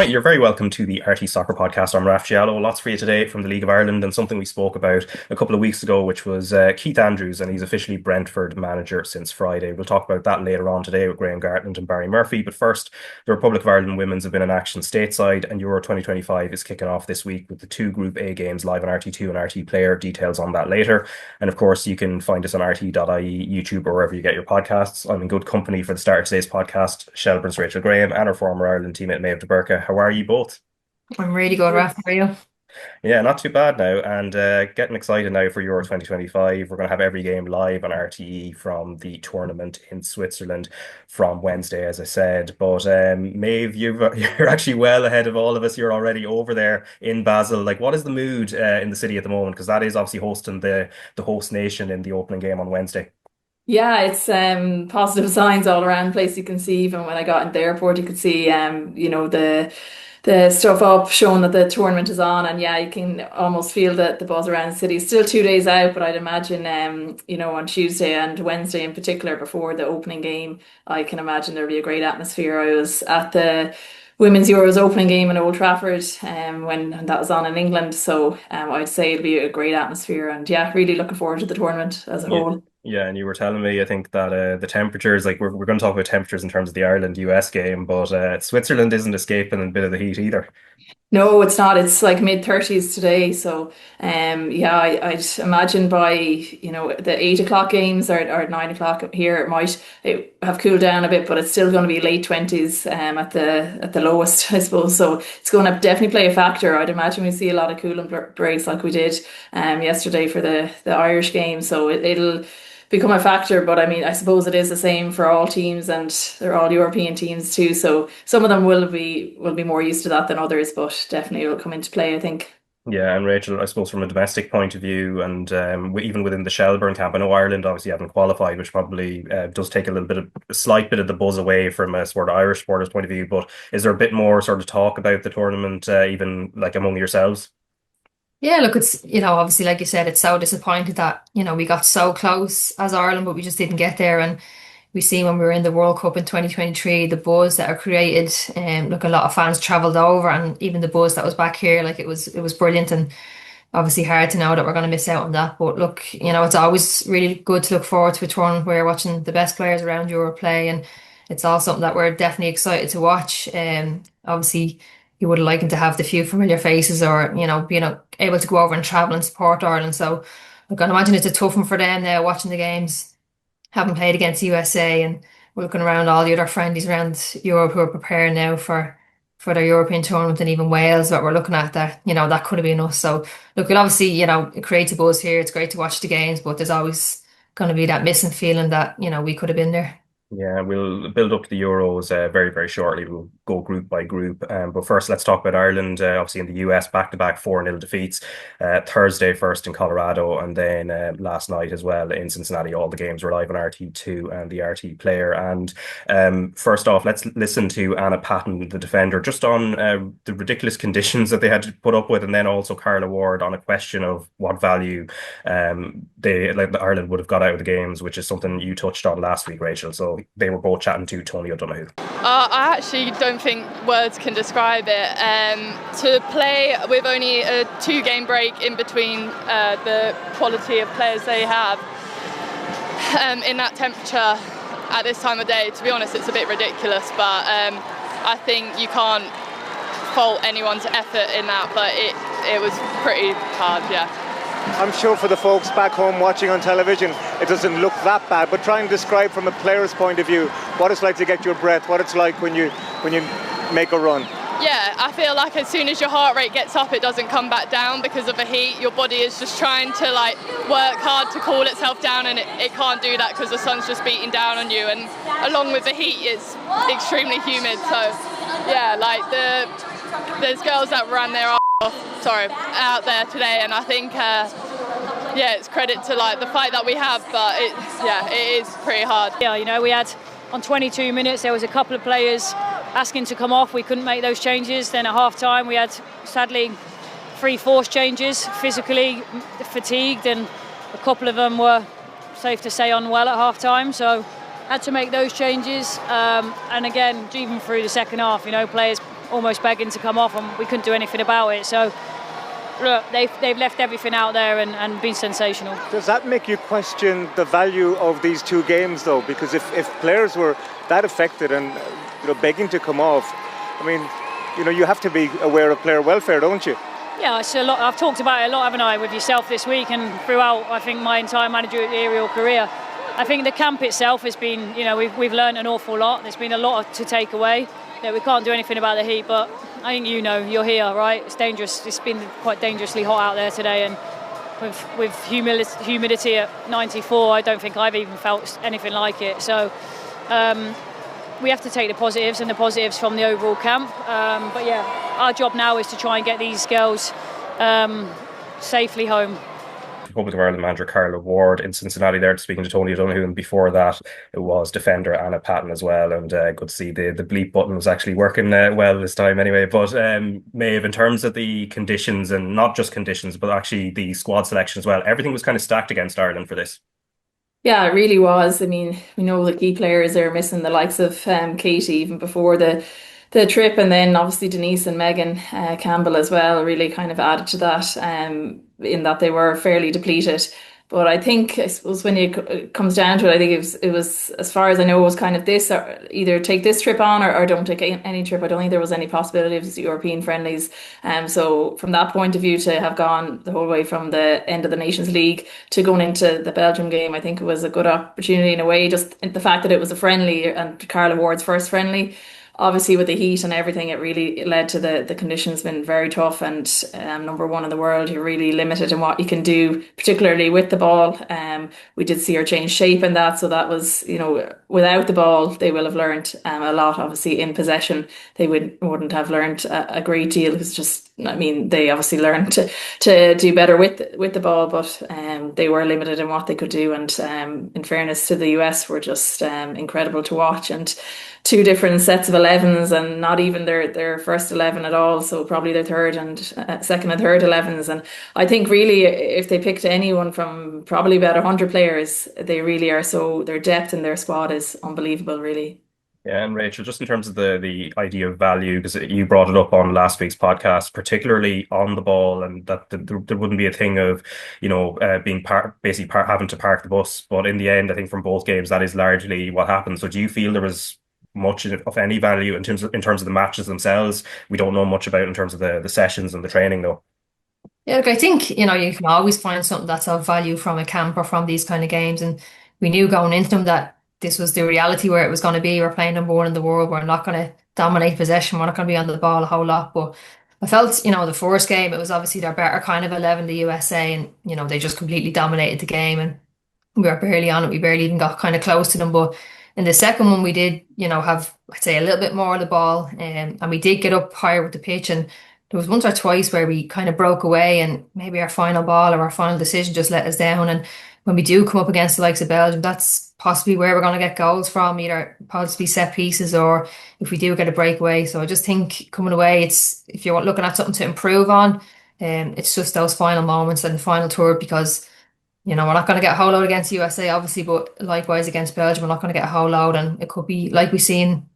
Right, you're very welcome to the RTÉ Soccer Podcast. I'm Raf Diallo. Lots for you today from the League of Ireland and something we spoke about a couple of weeks ago, which was Keith Andrews, and he's officially Brentford manager since Friday. We'll talk about that later on today with Graham Gartland and Barry Murphy. But first, the Republic of Ireland women's have been in action stateside, and Euro 2025 is kicking off this week with the two Group A games live on RT2 and RT Player. Details on that later. And of course, you can find us on RT.ie, YouTube, or wherever you get your podcasts. I'm in good company for the start of today's podcast, Shelbourne's Rachel Graham and our former Ireland teammate Méabh and Búrca. How are you both? I'm really good, Raf. How are you? Yeah, not too bad now, and getting excited now for Euro 2025. We're going to have every game live on RTE from the tournament in Switzerland from Wednesday, as I said. But Maeve, you're actually well ahead of all of us. You're already over there in Basel. Like, what is the mood in the city at the moment? Because that is obviously hosting the host nation in the opening game on Wednesday. Yeah, it's positive signs all around the place. You can see even when I got into the airport, you could see the stuff up showing that the tournament is on, and yeah, you can almost feel the buzz around the city. Still 2 days out, but I'd imagine on Tuesday and Wednesday in particular before the opening game, I can imagine there'll be a great atmosphere. I was at the Women's Euros opening game in Old Trafford when that was on in England, so I'd say it'll be a great atmosphere, and yeah, really looking forward to the tournament as a Yeah. whole. Yeah, and you were telling me, I think that the temperatures, like we're going to talk about temperatures in terms of the Ireland US game, but Switzerland isn't escaping a bit of the heat either. No, it's not. It's like mid 30s today. So, yeah, I'd imagine by, the 8 o'clock games or 9 o'clock here, it have cooled down a bit, but it's still going to be late 20s, at the lowest, I suppose. So it's going to definitely play a factor. I'd imagine we see a lot of cooling breaks like we did, yesterday for the Irish game. So it'll become a factor. But I mean, I suppose it is the same for all teams, and they're all European teams too. So some of them will be more used to that than others, but definitely it will come into play, I think. Yeah, and Rachel, I suppose from a domestic point of view, and even within the Shelbourne camp, I know Ireland obviously haven't qualified, which probably does take a slight bit of the buzz away from a sort of Irish supporters' point of view. But is there a bit more sort of talk about the tournament, even like among yourselves? Yeah, look, it's, obviously, like you said, it's so disappointing that, we got so close as Ireland, but we just didn't get there. And we see when we were in the World Cup in 2023, the buzz that are created. Look, a lot of fans travelled over, and even the buzz that was back here, like it was brilliant, and obviously hard to know that we're going to miss out on that. But look, it's always really good to look forward to a tournament where we're watching the best players around Europe play, and it's all something that we're definitely excited to watch. Obviously, you would like to have the few familiar faces, or being able to go over and travel and support Ireland. So I can imagine it's a tough one for them now watching the games, having played against USA, and we're looking around all the other friendlies around Europe who are preparing now for their European tournament, and even Wales that we're looking at, that that could have been us. So look, it obviously it creates a buzz here. It's great to watch the games, but there's always going to be that missing feeling that we could have been there. Yeah, we'll build up to the Euros very, very shortly. We'll go group by group. But first, let's talk about Ireland. Obviously, in the US, back-to-back 4-0 defeats. Thursday first in Colorado, and then last night as well in Cincinnati. All the games were live on RT2 and the RT Player. And first off, let's listen to Anna Patton, the defender, just on the ridiculous conditions that they had to put up with, and then also Carla Ward on a question of what value Ireland would have got out of the games, which is something you touched on last week, Rachel. So they were both chatting to Tony O'Donoghue. I actually don't think words can describe it. To play with only a 2 game break in between the quality of players they have in that temperature at this time of day, to be honest, it's a bit ridiculous. But I think you can't fault anyone's effort in that. But it was pretty hard, yeah. I'm sure for the folks back home watching on television, it doesn't look that bad, but try and describe from a player's point of view what it's like to get your breath, what it's like when you make a run. Yeah, I feel like as soon as your heart rate gets up, it doesn't come back down because of the heat. Your body is just trying to work hard to cool itself down, and it can't do that because the sun's just beating down on you, and along with the heat, it's extremely humid. So yeah, there's girls that ran their out there today, and I think it's credit to the fight that we have, but it is pretty hard. Yeah, we had on 22 minutes there was a couple of players asking to come off. We couldn't make those changes. Then at half time we had sadly 3 forced changes, physically fatigued, and a couple of them were, safe to say, unwell at half time, so had to make those changes. And again, even through the second half, players almost begging to come off, and we couldn't do anything about it. So look, they've left everything out there and been sensational. Does that make you question the value of these two games, though? Because if players were that affected and begging to come off, I mean, you have to be aware of player welfare, don't you? Yeah, it's a lot. I've talked about it a lot, haven't I, with yourself this week and throughout, I think, my entire managerial career. I think the camp itself has been, we've learned an awful lot. There's been a lot to take away. We can't do anything about the heat, but I think you're here, right? It's dangerous. It's been quite dangerously hot out there today, and with humidity at 94, I don't think I've even felt anything like it. So we have to take the positives and the positives from the overall camp. But yeah, our job now is to try and get these girls safely home. Republic of Ireland manager Carla Ward in Cincinnati there speaking to Tony O'Donoghue, and before that it was defender Anna Patton as well, and good to see the bleep button was actually working well this time anyway. But Maeve, in terms of the conditions, and not just conditions but actually the squad selection as well, everything was kind of stacked against Ireland for this. Yeah, it really was. I mean, we know the key players are missing, the likes of Katie even before the trip, and then obviously Denise and Megan Campbell as well really kind of added to that, in that they were fairly depleted. But I suppose when it comes down to it, I think it was as far as I know, it was kind of this, or either take this trip on or don't take any trip. I don't think there was any possibility of European friendlies. So from that point of view, to have gone the whole way from the end of the Nations League to going into the Belgium game, I think it was a good opportunity in a way, just the fact that it was a friendly and Carla Ward's first friendly. Obviously, with the heat and everything, it led to the conditions been very tough, and number one in the world, you're really limited in what you can do, particularly with the ball. We did see her change shape in that, so that was, without the ball, they will have learned a lot. Obviously, in possession, they wouldn't have learned a great deal. It's just, they obviously learned to do better with the ball, but they were limited in what they could do. And in fairness to the US, were just incredible to watch, and two different sets of 11s, and not even their first 11 at all, so probably their second and third 11s. And I think really if they picked anyone from probably about 100 players, they really are, so their depth in their squad is unbelievable, really. Yeah, and Rachel, just in terms of the idea of value, because you brought it up on last week's podcast, particularly on the ball, and that there wouldn't be a thing of, being having to park the bus. But in the end, I think from both games, that is largely what happened. So do you feel there was much of any value in terms of the matches themselves? We don't know much about in terms of the sessions and the training, though. Yeah, look, I think, you can always find something that's of value from a camp or from these kind of games. And we knew going into them that this was the reality where it was going to be. We're playing number one in the world. We're not going to dominate possession. We're not going to be on the ball a whole lot. But I felt, the first game, it was obviously their better kind of 11, the USA, and, they just completely dominated the game, and we were barely on it. We barely even got kind of close to them. But in the second one, we did, have, I'd say, a little bit more of the ball, and we did get up higher with the pitch. And there was once or twice where we kind of broke away, and maybe our final ball or our final decision just let us down. And when we do come up against the likes of Belgium, that's possibly where we're going to get goals from, either possibly set pieces or if we do get a breakaway. So I just think coming away, if you're looking at something to improve on, it's just those final moments and the final third, because we're not going to get a whole load against USA, obviously, but likewise against Belgium, we're not going to get a whole load. And it could be like we've seen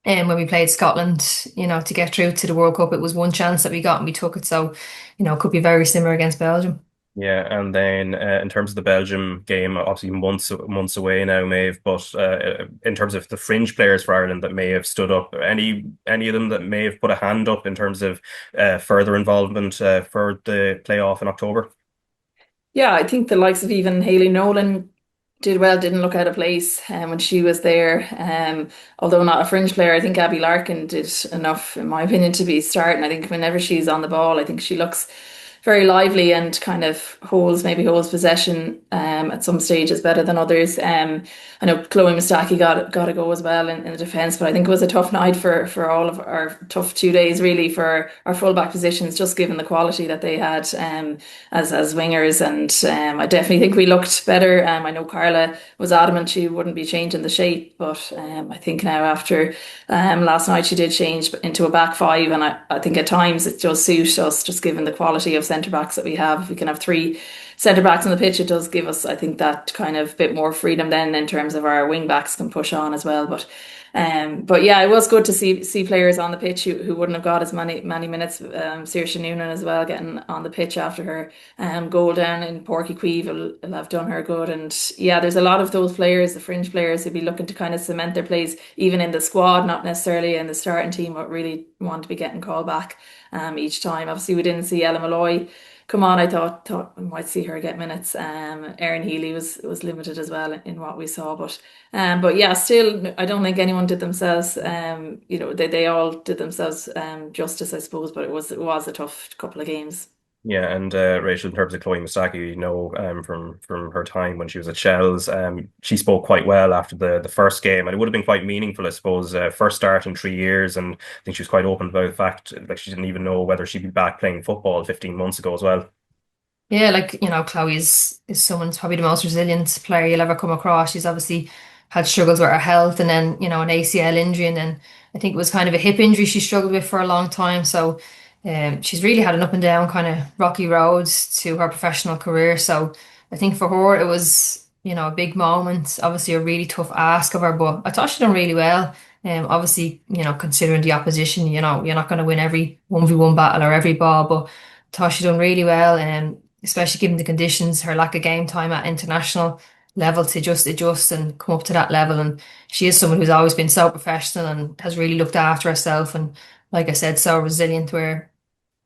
when we played Scotland, to get through to the World Cup, it was one chance that we got and we took it. So, it could be very similar against Belgium. Yeah, and then in terms of the Belgium game, obviously months away now, Maeve, but in terms of the fringe players for Ireland that may have stood up, any of them that may have put a hand up in terms of further involvement for the playoff in October? Yeah, I think the likes of even Hayley Nolan did well, didn't look out of place when she was there. Although not a fringe player, I think Abby Larkin did enough, in my opinion, to be starting. I think whenever she's on the ball, I think she looks very lively and kind of holds possession at some stages better than others. I know Chloe Mustaki got a go as well in the defence, but I think it was a tough night for all of our tough 2 days really for our fullback positions, just given the quality that they had as wingers. And I definitely think we looked better. I know Carla was adamant she wouldn't be changing the shape, but I think now after last night she did change into a back five, and I think at times it does suit us, just given the quality of centre backs that we have. We can have three centre backs on the pitch, it does give us, I think, that kind of bit more freedom then in terms of our wing backs can push on as well. But yeah, it was good to see players on the pitch who wouldn't have got as many minutes. Saoirse Noonan as well getting on the pitch after her goal down in Porky Queeve will have done her good. And yeah, there's a lot of those players, the fringe players, who'll be looking to kind of cement their place even in the squad, not necessarily in the starting team, but really want to be getting called back each time. Obviously, we didn't see Ella Malloy come on. I thought we might see her get minutes. Erin Healy was limited as well in what we saw, but yeah, still, I don't think anyone did themselves. They all did themselves justice, I suppose. But it was a tough couple of games. Yeah, and Rachel, in terms of Chloe Mustaki, from her time when she was at Shells, she spoke quite well after the first game, and it would have been quite meaningful, I suppose. First start in 3 years, and I think she was quite open about the fact like she didn't even know whether she'd be back playing football 15 months ago as well. Yeah, Chloe is someone's probably the most resilient player you'll ever come across. She's obviously had struggles with her health and then, an ACL injury, and then I think it was kind of a hip injury she struggled with for a long time. So she's really had an up and down kind of rocky road to her professional career. So I think for her it was, a big moment, obviously a really tough ask of her, but I thought she done really well. Obviously, considering the opposition, you're not going to win every 1v1 battle or every ball, but I thought she done really well. Especially given the conditions, her lack of game time at international level to just adjust and come up to that level. And she is someone who's always been so professional and has really looked after herself. And like I said, so resilient where,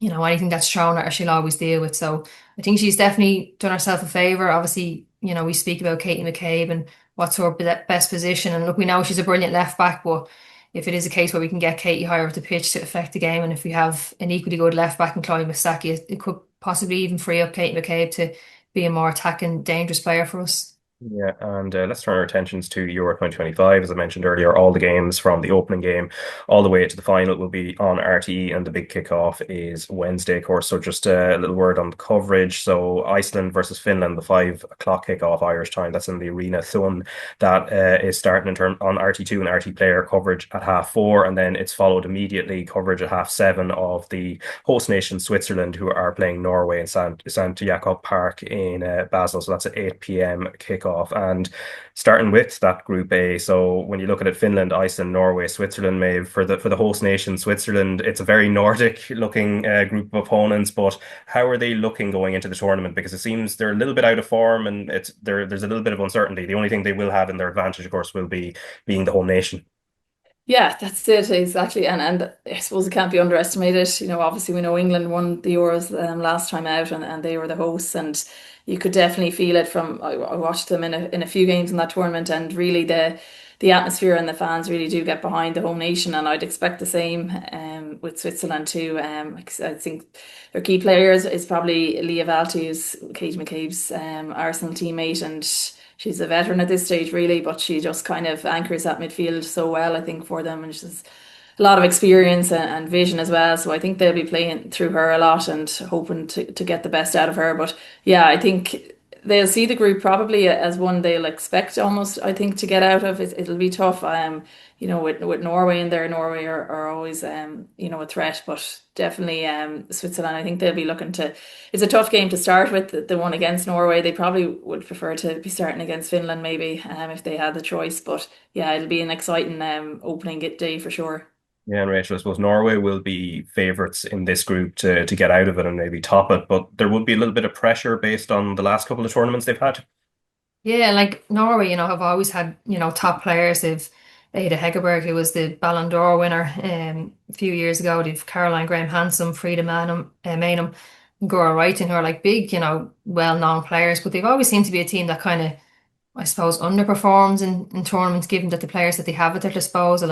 anything that's thrown at her, she'll always deal with. So I think she's definitely done herself a favour. Obviously, we speak about Katie McCabe and what's her best position. And look, we know she's a brilliant left back, but if it is a case where we can get Katie higher up the pitch to affect the game, and if we have an equally good left back in Chloe Mustaki, it could possibly even free up Kate McCabe to be a more attacking, dangerous player for us. Yeah, and let's turn our attentions to Euro 2025. As I mentioned earlier, all the games from the opening game all the way to the final will be on RTE, and the big kickoff is Wednesday, of course. So just a little word on the coverage. So Iceland versus Finland, the 5 o'clock kickoff Irish time. That's in the Arena Thun. That is starting on RT2 and RT Player coverage at 4:30, and then it's followed immediately coverage at 7:30 of the host nation Switzerland, who are playing Norway in Sant Jakob Park in Basel. So that's at 8 p.m. kickoff. And starting with that Group A, so when you look at it, Finland, Iceland, Norway, Switzerland, Maeve, for the host nation Switzerland, it's a very Nordic looking group of opponents. But how are they looking going into the tournament? Because it seems they're a little bit out of form, and there's a little bit of uncertainty. The only thing they will have in their advantage, of course, will be being the home nation. Yeah, that's it, exactly. And I suppose it can't be underestimated. Obviously we know England won the Euros last time out, and they were the hosts, and you could definitely feel it from I watched them in a few games in that tournament, and really the atmosphere and the fans really do get behind the home nation, and I'd expect the same with Switzerland too. I think their key players is probably Leah Valti, who's Kate McCabe's Arsenal teammate, and she's a veteran at this stage, really, but she just kind of anchors that midfield so well, I think, for them. And she's a lot of experience and vision as well. So I think they'll be playing through her a lot and hoping to get the best out of her. But yeah, I think they'll see the group probably as one they'll expect almost, I think, to get out of. It'll be tough. With Norway in there, Norway are always a threat, but definitely Switzerland, I think they'll be looking to. It's a tough game to start with, the one against Norway. They probably would prefer to be starting against Finland maybe if they had the choice. But yeah, it'll be an exciting opening day for sure. Yeah, and Rachel, I suppose Norway will be favourites in this group to get out of it and maybe top it, but there would be a little bit of pressure based on the last couple of tournaments they've had. Yeah, like Norway, have always had, top players. They've Ada Hegerberg, who was the Ballon d'Or winner a few years ago. They've Caroline Graham Hansen, Frida Maynham, and Gora Wrighton, who are like big, well-known players, but they've always seemed to be a team that kind of, I suppose, underperforms in tournaments, given that the players that they have at their disposal.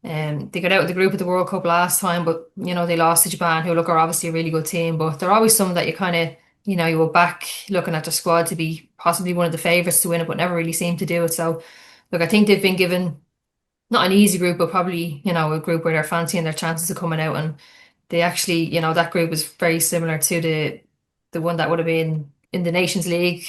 And they got out of the group at the World Cup last time, but they lost to Japan, who are obviously a really good team. But they're always someone that you kind of, you go back looking at the squad to be possibly one of the favourites to win it, but never really seem to do it. So, look, I think they've been given not an easy group, but probably a group where they're fancying their chances of coming out. And they actually, that group was very similar to the one that would have been in the Nations League,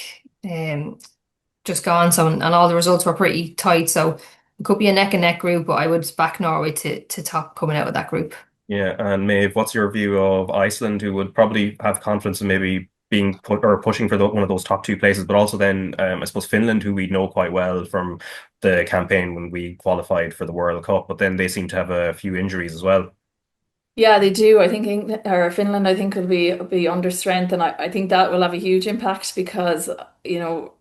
just gone. So, and all the results were pretty tight. So it could be a neck and neck group, but I would back Norway to top coming out of that group. Yeah, and Maeve, what's your view of Iceland, who would probably have confidence in maybe being put or pushing for one of those top two places, but also then I suppose Finland, who we know quite well from the campaign when we qualified for the World Cup, but then they seem to have a few injuries as well. Yeah, they do. I think England, or Finland, I think will be under strength, and I think that will have a huge impact because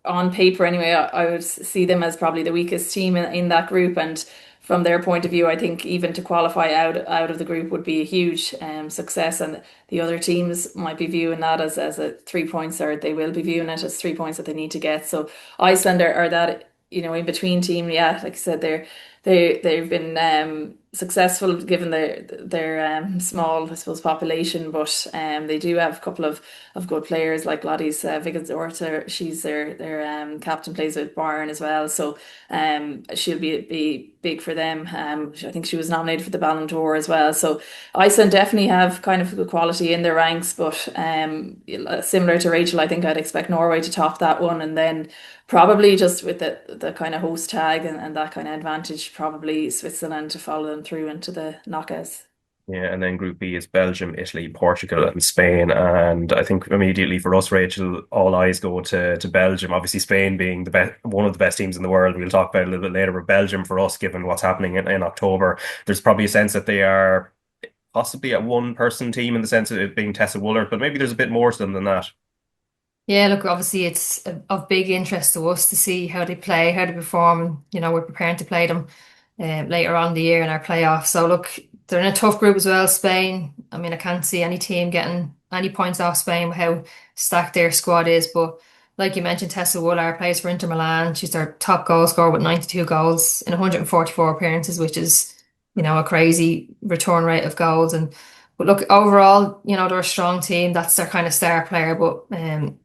on paper anyway, I would see them as probably the weakest team in that group, and from their point of view, I think even to qualify out of the group would be a huge success, and the other teams might be viewing that as a 3 points, or they will be viewing it as 3 points that they need to get. So Iceland are that in between team. Yeah, like I said, they've been successful given their small, I suppose, population, but they do have a couple of good players like Lottie's Viggo Orta. She's their captain, plays with Bayern as well, so she'll be big for them. I think she was nominated for the Ballon d'Or as well. So Iceland definitely have kind of good quality in their ranks, but similar to Rachel, I think I'd expect Norway to top that one, and then probably just with the kind of host tag and that kind of advantage, probably Switzerland to follow them through into the knockouts. Yeah, and then Group B is Belgium, Italy, Portugal, and Spain. And I think immediately for us, Rachel, all eyes go to Belgium. Obviously, Spain being the best, one of the best teams in the world. We'll talk about it a little bit later. But Belgium, for us, given what's happening in October, there's probably a sense that they are possibly a one-person team in the sense of it being Tessa Woolard, but maybe there's a bit more to them than that. Yeah, look, obviously it's of big interest to us to see how they play, how they perform. We're preparing to play them later on in the year in our playoffs. So look, they're in a tough group as well, Spain. I mean, I can't see any team getting any points off Spain with how stacked their squad is. But like you mentioned, Tessa Woolard plays for Inter Milan. She's their top goal scorer with 92 goals in 144 appearances, which is, a crazy return rate of goals. But look, overall, they're a strong team. That's their kind of star player. But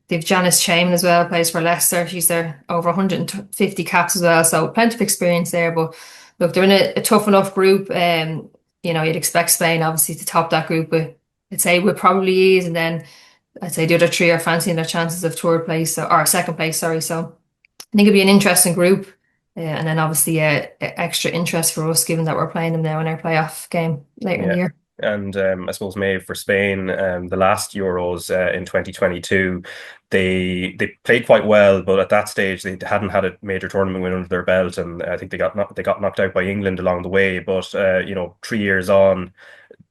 they've Janice Chaman as well, plays for Leicester. She's there over 150 caps as well. So plenty of experience there. But look, they're in a tough enough group. You'd expect Spain obviously to top that group with, I'd say, with probably ease. And then I'd say the other three are fancying their chances of third place or second place, sorry. So I think it'd be an interesting group. And then obviously extra interest for us, given that we're playing them now in our playoff game later in the year. And I suppose Maeve, for Spain, the last Euros in 2022, they played quite well, but at that stage they hadn't had a major tournament win under their belt, and I think they got knocked out by England along the way. But 3 years on,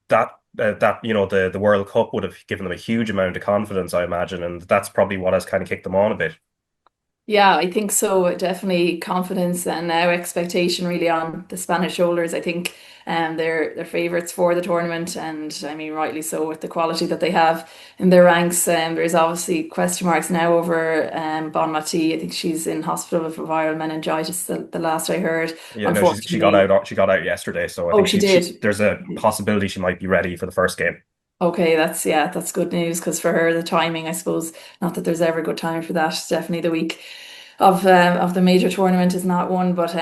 the World Cup would have given them a huge amount of confidence, I imagine, and that's probably what has kind of kicked them on a bit. Yeah, I think so. Definitely confidence and now expectation really on the Spanish shoulders. I think they're favourites for the tournament, and I mean rightly so with the quality that they have in their ranks. There's obviously question marks now over Bon Mati. I think she's in hospital for viral meningitis. The last I heard. Yeah, no, she got out. She got out yesterday, so I think she did. There's a possibility she might be ready for the first game. Okay, that's good news because for her the timing, I suppose, not that there's ever a good time for that. Definitely the week of the major tournament is not one, but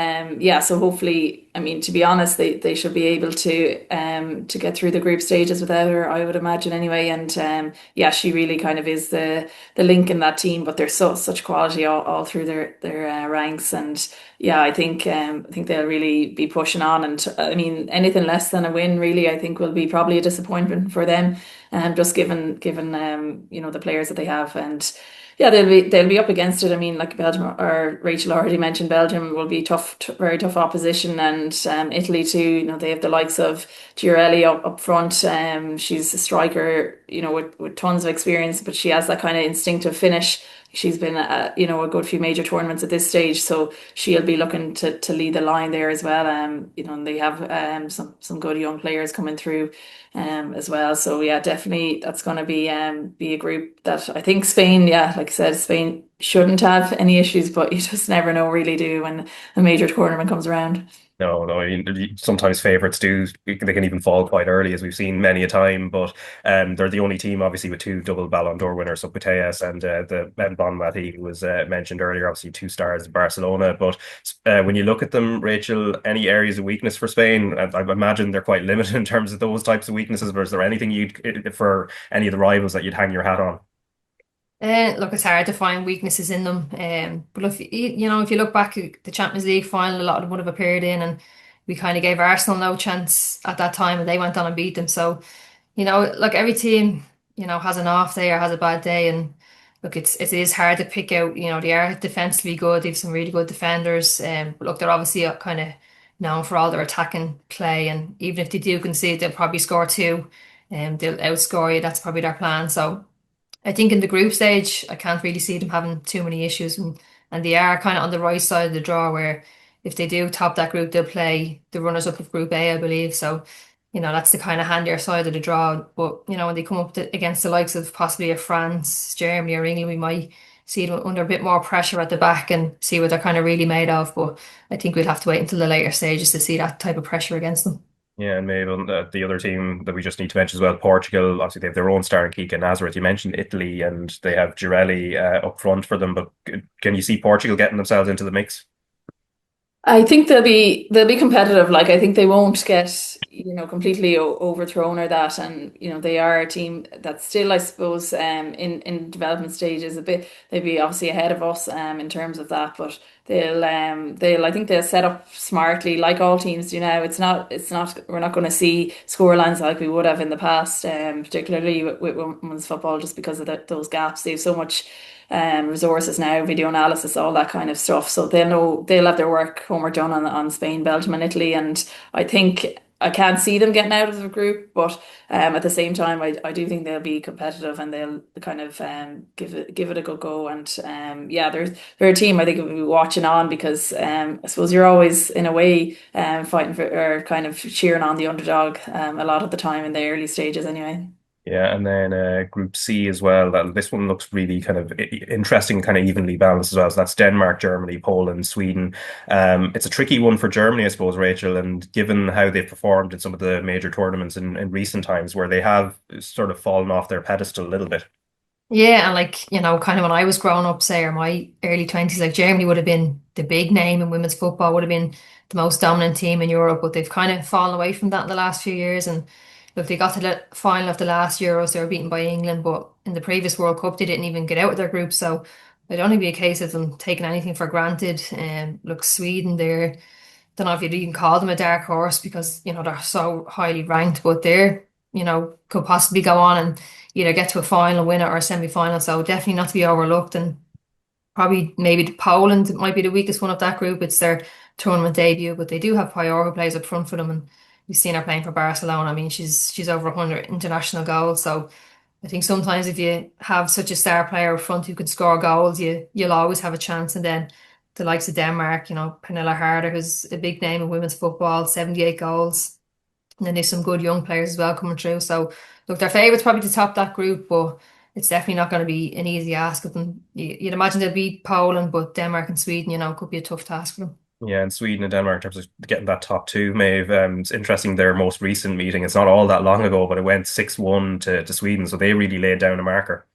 yeah. So hopefully, I mean, to be honest, they should be able to get through the group stages without her, I would imagine anyway. And yeah, she really kind of is the link in that team. But there's such quality all through their ranks, and yeah, I think they'll really be pushing on. And I mean, anything less than a win, really, I think will be probably a disappointment for them. Just given the players that they have, and yeah, they'll be up against it. I mean, like Belgium, or Rachel already mentioned, Belgium will be tough, very tough opposition, and Italy too. They have the likes of Giorelli up front. She's a striker, with tons of experience, but she has that kind of instinctive finish. She's been a good few major tournaments at this stage, so she'll be looking to lead the line there as well. And they have some good young players coming through as well. So yeah, definitely that's going to be a group that I think Spain, yeah, like I said, Spain shouldn't have any issues, but you just never know, really, do when a major tournament comes around. No, I mean, sometimes favourites they can even fall quite early, as we've seen many a time. But they're the only team, obviously, with two double Ballon d'Or winners, so Putellas and the Bon Mati, who was mentioned earlier, obviously 2 stars in Barcelona. But when you look at them, Rachel, any areas of weakness for Spain? I imagine they're quite limited in terms of those types of weaknesses. But is there anything for any of the rivals that you'd hang your hat on? Look, it's hard to find weaknesses in them. But if you look back at the Champions League final, a lot of them would have appeared in, and we kind of gave Arsenal no chance at that time, and they went on and beat them. So, like every team, has an off day or has a bad day, and look, it is hard to pick out. They are defensively good. They have some really good defenders. But look, they're obviously kind of known for all their attacking play, and even if they do concede, they'll probably score two, and they'll outscore you. That's probably their plan. So I think in the group stage, I can't really see them having too many issues, and they are kind of on the right side of the draw where if they do top that group, they'll play the runners up of Group A, I believe. So, that's the kind of handier side of the draw. But, when they come up against the likes of possibly a France, Germany, or England, we might see them under a bit more pressure at the back and see what they're kind of really made of. But I think we'll have to wait until the later stages to see that type of pressure against them. Yeah, and maybe the other team that we just need to mention as well, Portugal. Obviously, they have their own star in Kika Nazareth. You mentioned Italy, and they have Girelli up front for them. But can you see Portugal getting themselves into the mix? I think they'll be competitive. Like I think they won't get completely overthrown or that, and they are a team that's still, I suppose, in development stages a bit. They'll be obviously ahead of us in terms of that, but they'll I think they'll set up smartly like all teams do now. It's not we're not going to see score lines like we would have in the past, particularly with women's football, just because of those gaps. They have so much resources now, video analysis, all that kind of stuff. So they'll have their homework done on Spain, Belgium, and Italy. And I think I can't see them getting out of the group, but at the same time, I do think they'll be competitive and they'll kind of give it a good go. And yeah, they're a team I think we'll be watching on because I suppose you're always in a way fighting for or kind of cheering on the underdog a lot of the time in the early stages anyway. Yeah, and then Group C as well. This one looks really kind of interesting, kind of evenly balanced as well. So that's Denmark, Germany, Poland, Sweden. It's a tricky one for Germany, I suppose, Rachel. And given how they've performed in some of the major tournaments in recent times, where they have sort of fallen off their pedestal a little bit. Yeah, and kind of when I was growing up, say, or my early 20s, like Germany would have been the big name in women's football, would have been the most dominant team in Europe, but they've kind of fallen away from that in the last few years. And look, they got to the final of the last Euros, they were beaten by England, but in the previous World Cup, they didn't even get out of their group. So it'd only be a case of them taking anything for granted. Look, Sweden, don't know if you'd even call them a dark horse because, they're so highly ranked, but could possibly go on and either get to a final, win it, or a semi-final. So definitely not to be overlooked. And probably maybe Poland might be the weakest one of that group. It's their tournament debut, but they do have Payor who plays up front for them, and we've seen her playing for Barcelona. I mean, she's over 100 international goals. So I think sometimes if you have such a star player up front who can score goals, you'll always have a chance. And then the likes of Denmark, Pernilla Harder, who's a big name in women's football, 78 goals. And then there's some good young players as well coming through. So look, their favourites probably to top that group, but it's definitely not going to be an easy ask of them. You'd imagine they'll beat Poland, but Denmark and Sweden, could be a tough task for them. Yeah, and Sweden and Denmark in terms of getting that top two, Maeve. It's interesting their most recent meeting. It's not all that long ago, but it went 6-1 to Sweden, so they really laid down a marker.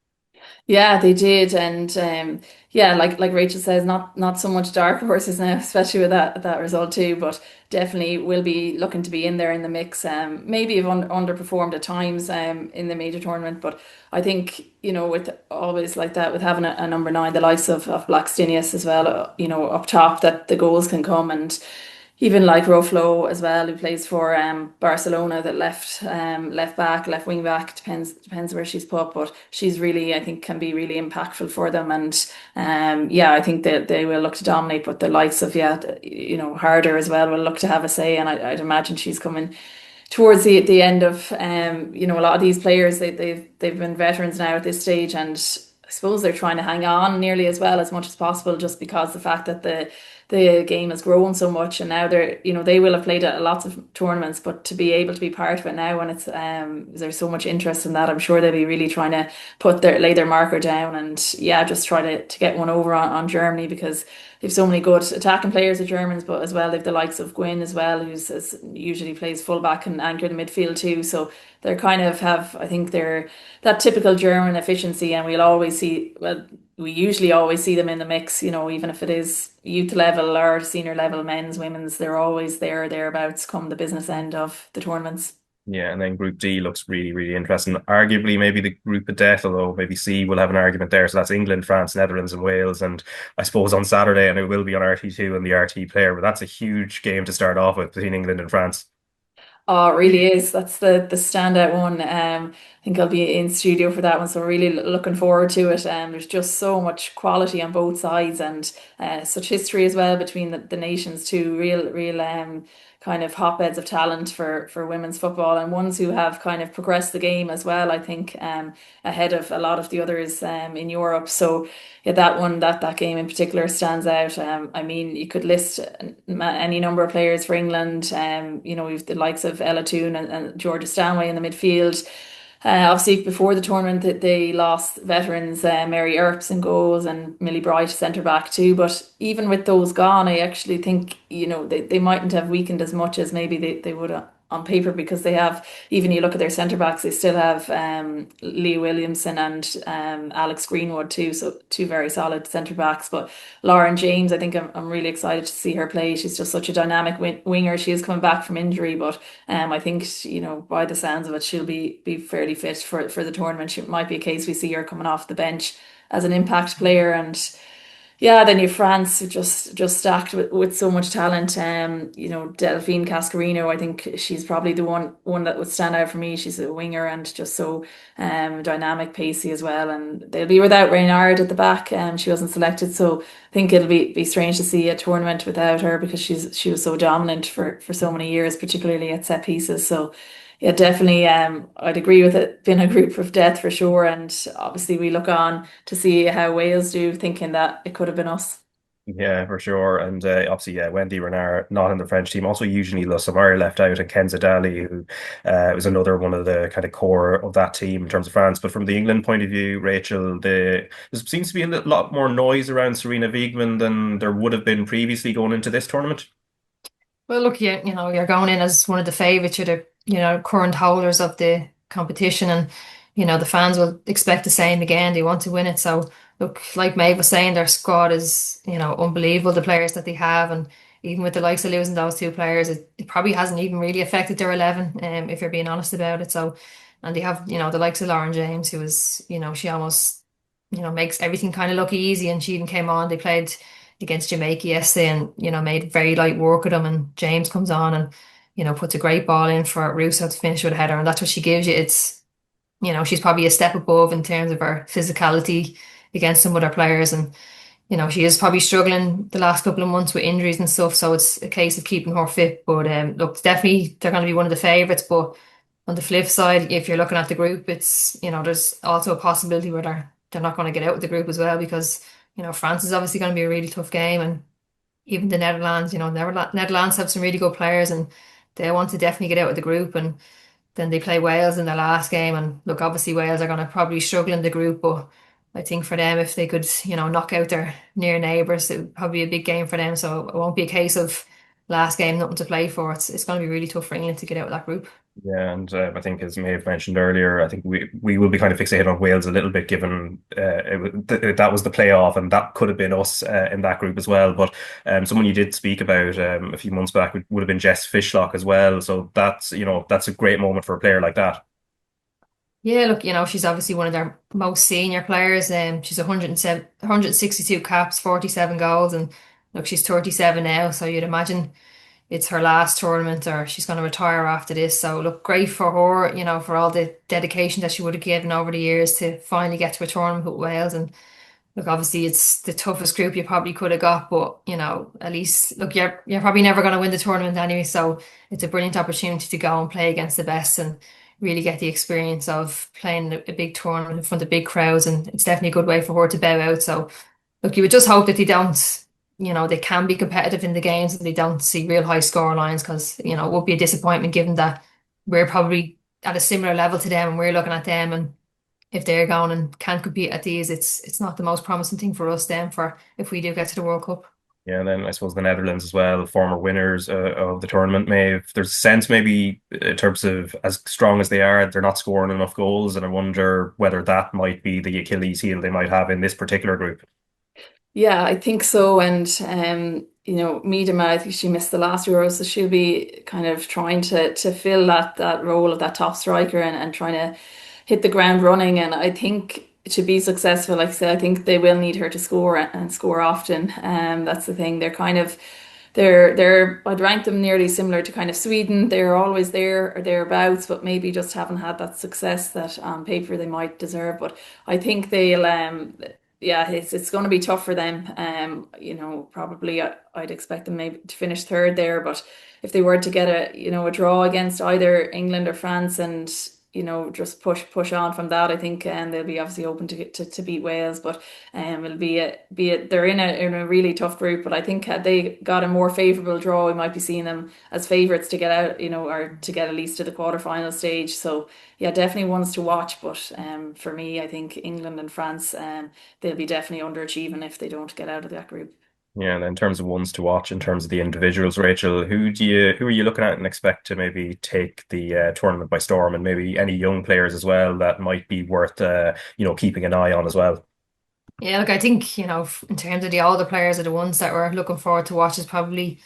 Yeah, they did, and yeah, like Rachel says, not so much dark horses now, especially with that result too. But definitely will be looking to be in there in the mix. Maybe have underperformed at times in the major tournament, but I think with always like that, with having a number nine, the likes of Blackstenius as well, up top, that the goals can come. And even like Roflo as well, who plays for Barcelona, that left back, left wing back, depends where she's put, but she's really, I think, can be really impactful for them. And yeah, I think that they will look to dominate, but the likes of Harder as well will look to have a say, and I'd imagine she's coming towards the end of a lot of these players. They've been veterans now at this stage, and I suppose they're trying to hang on nearly as well as much as possible, just because the fact that the game has grown so much, and now they will have played at lots of tournaments, but to be able to be part of it now, when it's there's so much interest in that, I'm sure they'll be really trying to lay their marker down, and yeah, just try to get one over on Germany, because they've so many good attacking players, the Germans, but as well they've the likes of Gwyn as well, who's usually plays fullback and anchor in the midfield too. So they're kind of I think they're that typical German efficiency, and we usually always see them in the mix, even if it is youth level or senior level, men's, women's, they're always there, thereabouts, come the business end of the tournaments. Yeah, and then Group D looks really, really interesting. Arguably, maybe the group of death, although maybe C will have an argument there. So that's England, France, Netherlands, and Wales. And I suppose on Saturday, and it will be on RT2 and the RT player, but that's a huge game to start off with between England and France. Oh, it really is. That's the standout one. think I'll be in studio for that one, so really looking forward to it. There's just so much quality on both sides, and such history as well between the nations too. Real kind of hotbeds of talent for women's football, and ones who have kind of progressed the game as well. I think ahead of a lot of the others in Europe. So yeah, that game in particular stands out. I mean, you could list any number of players for England. We've the likes of Ella Toone and Georgia Stanway in the midfield. Obviously, before the tournament, they lost veterans Mary Earps in goals and Millie Bright centre back too. But even with those gone, I actually think they mightn't have weakened as much as maybe they would on paper, because they have, even you look at their centre backs, they still have Lee Williamson and Alex Greenwood too, so two very solid centre backs. But Lauren James, I think I'm really excited to see her play. She's just such a dynamic winger. She is coming back from injury, but I think by the sounds of it, she'll be fairly fit for the tournament. It might be a case we see her coming off the bench as an impact player. And yeah, then you've France just stacked with so much talent. Delphine Cascarino, I think she's probably the one that would stand out for me. She's a winger and just so dynamic, pacey as well. And they'll be without Reynard at the back. She wasn't selected, so I think it'll be strange to see a tournament without her, because she was so dominant for so many years, particularly at set pieces. So yeah, definitely. I'd agree with it being a group of death for sure. And obviously, we look on to see how Wales do, thinking that it could have been us. Yeah, for sure. And obviously, yeah, Wendy Renard not in the French team. Also, usually Le Sommer left out, and Kenza Daly, who was another one of the kind of core of that team in terms of France. But from the England point of view, Rachel, there seems to be a lot more noise around Serena Wiegman than there would have been previously going into this tournament. Well, look, you're going in as one of the favourites. You're the current holders of the competition, and the fans will expect the same again. They want to win it. So look, like Maeve was saying, their squad is unbelievable. The players that they have, and even with the likes of losing those two players, it probably hasn't even really affected their 11. If you're being honest about it. So, and they have the likes of Lauren James, who is she almost makes everything kind of look easy, and she even came on. They played against Jamaica yesterday, and made very light work of them. And James comes on and puts a great ball in for Ruesha to finish with a header, and that's what she gives you. It's she's probably a step above in terms of her physicality against some other players, and she is probably struggling the last couple of months with injuries and stuff. So it's a case of keeping her fit. But look, definitely they're going to be one of the favourites. But on the flip side, if you're looking at the group, it's there's also a possibility where they're not going to get out of the group as well, because France is obviously going to be a really tough game, and even the Netherlands, Netherlands have some really good players, and they want to definitely get out of the group. And then they play Wales in their last game, and look, obviously Wales are going to probably struggle in the group, but I think for them, if they could knock out their near neighbours, it would probably be a big game for them. So it won't be a case of last game nothing to play for. It's going to be really tough for England to get out of that group. Yeah, and I think, as Maeve mentioned earlier, I think we will be kind of fixated on Wales a little bit, given that was the playoff, and that could have been us in that group as well. But someone you did speak about a few months back would have been Jess Fishlock as well. So that's a great moment for a player like that. Yeah, look, she's obviously one of their most senior players. She's 162 caps, 47 goals, and look, she's 37 now. So you'd imagine it's her last tournament, or she's going to retire after this. So look, great for her, for all the dedication that she would have given over the years to finally get to a tournament with Wales. And look, obviously it's the toughest group you probably could have got, but at least look, you're probably never going to win the tournament anyway. So it's a brilliant opportunity to go and play against the best and really get the experience of playing a big tournament in front of big crowds. And it's definitely a good way for her to bow out. So look, you would just hope that they don't. They can be competitive in the games and they don't see real high score lines, because, it would be a disappointment given that we're probably at a similar level to them and we're looking at them. And if they're going and can't compete at these, it's not the most promising thing for us then for if we do get to the World Cup. Yeah, and then I suppose the Netherlands as well, former winners of the tournament. There's a sense maybe in terms of as strong as they are, they're not scoring enough goals, and I wonder whether that might be the Achilles heel they might have in this particular group. Yeah, I think so. And Miedema, I think she missed the last Euro, so she'll be kind of trying to fill that role of that top striker and trying to hit the ground running. And I think to be successful, like I said, I think they will need her to score and score often. That's the thing. They're kind of I'd rank them nearly similar to kind of Sweden. They're always there or thereabouts, but maybe just haven't had that success that on paper they might deserve. But I think they'll yeah, it's going to be tough for them. Probably I'd expect them maybe to finish third there, but if they were to get a draw against either England or France and just push on from that, I think they'll be obviously open to beat Wales, but it'll they're in a really tough group. But I think had they got a more favourable draw, we might be seeing them as favourites to get out, or to get at least to the quarter-final stage. So yeah, definitely ones to watch. But for me, I think England and France, they'll be definitely underachieving if they don't get out of that group. Yeah, and in terms of ones to watch, in terms of the individuals, Rachel, who are you looking at and expect to maybe take the tournament by storm, and maybe any young players as well that might be worth keeping an eye on as well? Yeah, look, I think, in terms of the older players are the ones that we're looking forward to watch is probably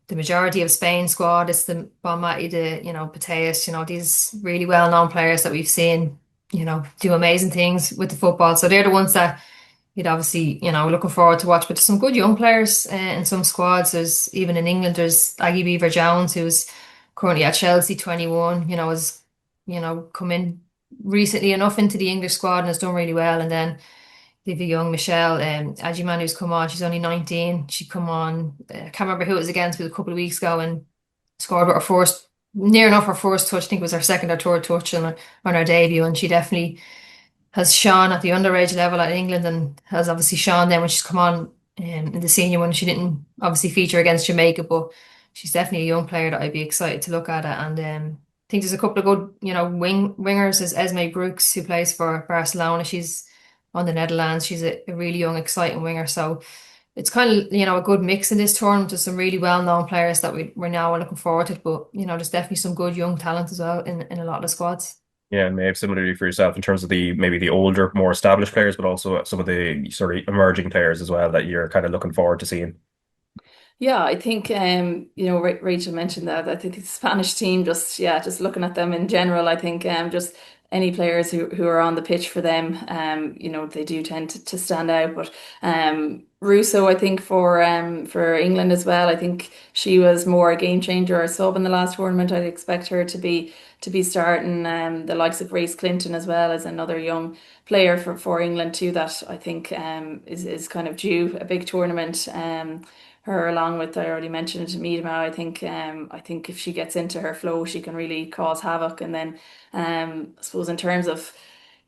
the majority of Spain squad. It's the Bonmati, Pateas, these really well-known players that we've seen, do amazing things with the football. So they're the ones that you'd obviously, looking forward to watch. But there's some good young players in some squads. There's even in England, there's Aggie Beaver Jones, who's currently at Chelsea 21, has, come in recently enough into the English squad and has done really well. And then they've a young Michelle Ajiman who's come on. She's only 19. She come on, I can't remember who it was against, but a couple of weeks ago and scored with her first, near enough her first touch. I think it was her second or third touch on her debut. And she definitely has shone at the underage level at England and has obviously shone then when she's come on in the senior one. She didn't obviously feature against Jamaica, but she's definitely a young player that I'd be excited to look at it. And I think there's a couple of good, wingers. There's Esme Brooks, who plays for Barcelona. She's on the Netherlands. She's a really young, exciting winger. So it's kind of, a good mix in this tournament. There's some really well-known players that we're now looking forward to, but, there's definitely some good young talent as well in a lot of the squads. Yeah, and maybe similarly for yourself in terms of maybe the older, more established players, but also some of the sort of emerging players as well that you're kind of looking forward to seeing. Yeah, I think Rachel mentioned that. I think the Spanish team, just looking at them in general, I think just any players who are on the pitch for them, they do tend to stand out. But Russo, I think for England as well, I think she was more a game changer or a sub in the last tournament. I'd expect her to be starting. The likes of Grace Clinton as well as another young player for England too, that I think is kind of due a big tournament. Her along with, I already mentioned, Méabh. I think if she gets into her flow, she can really cause havoc. And then I suppose in terms of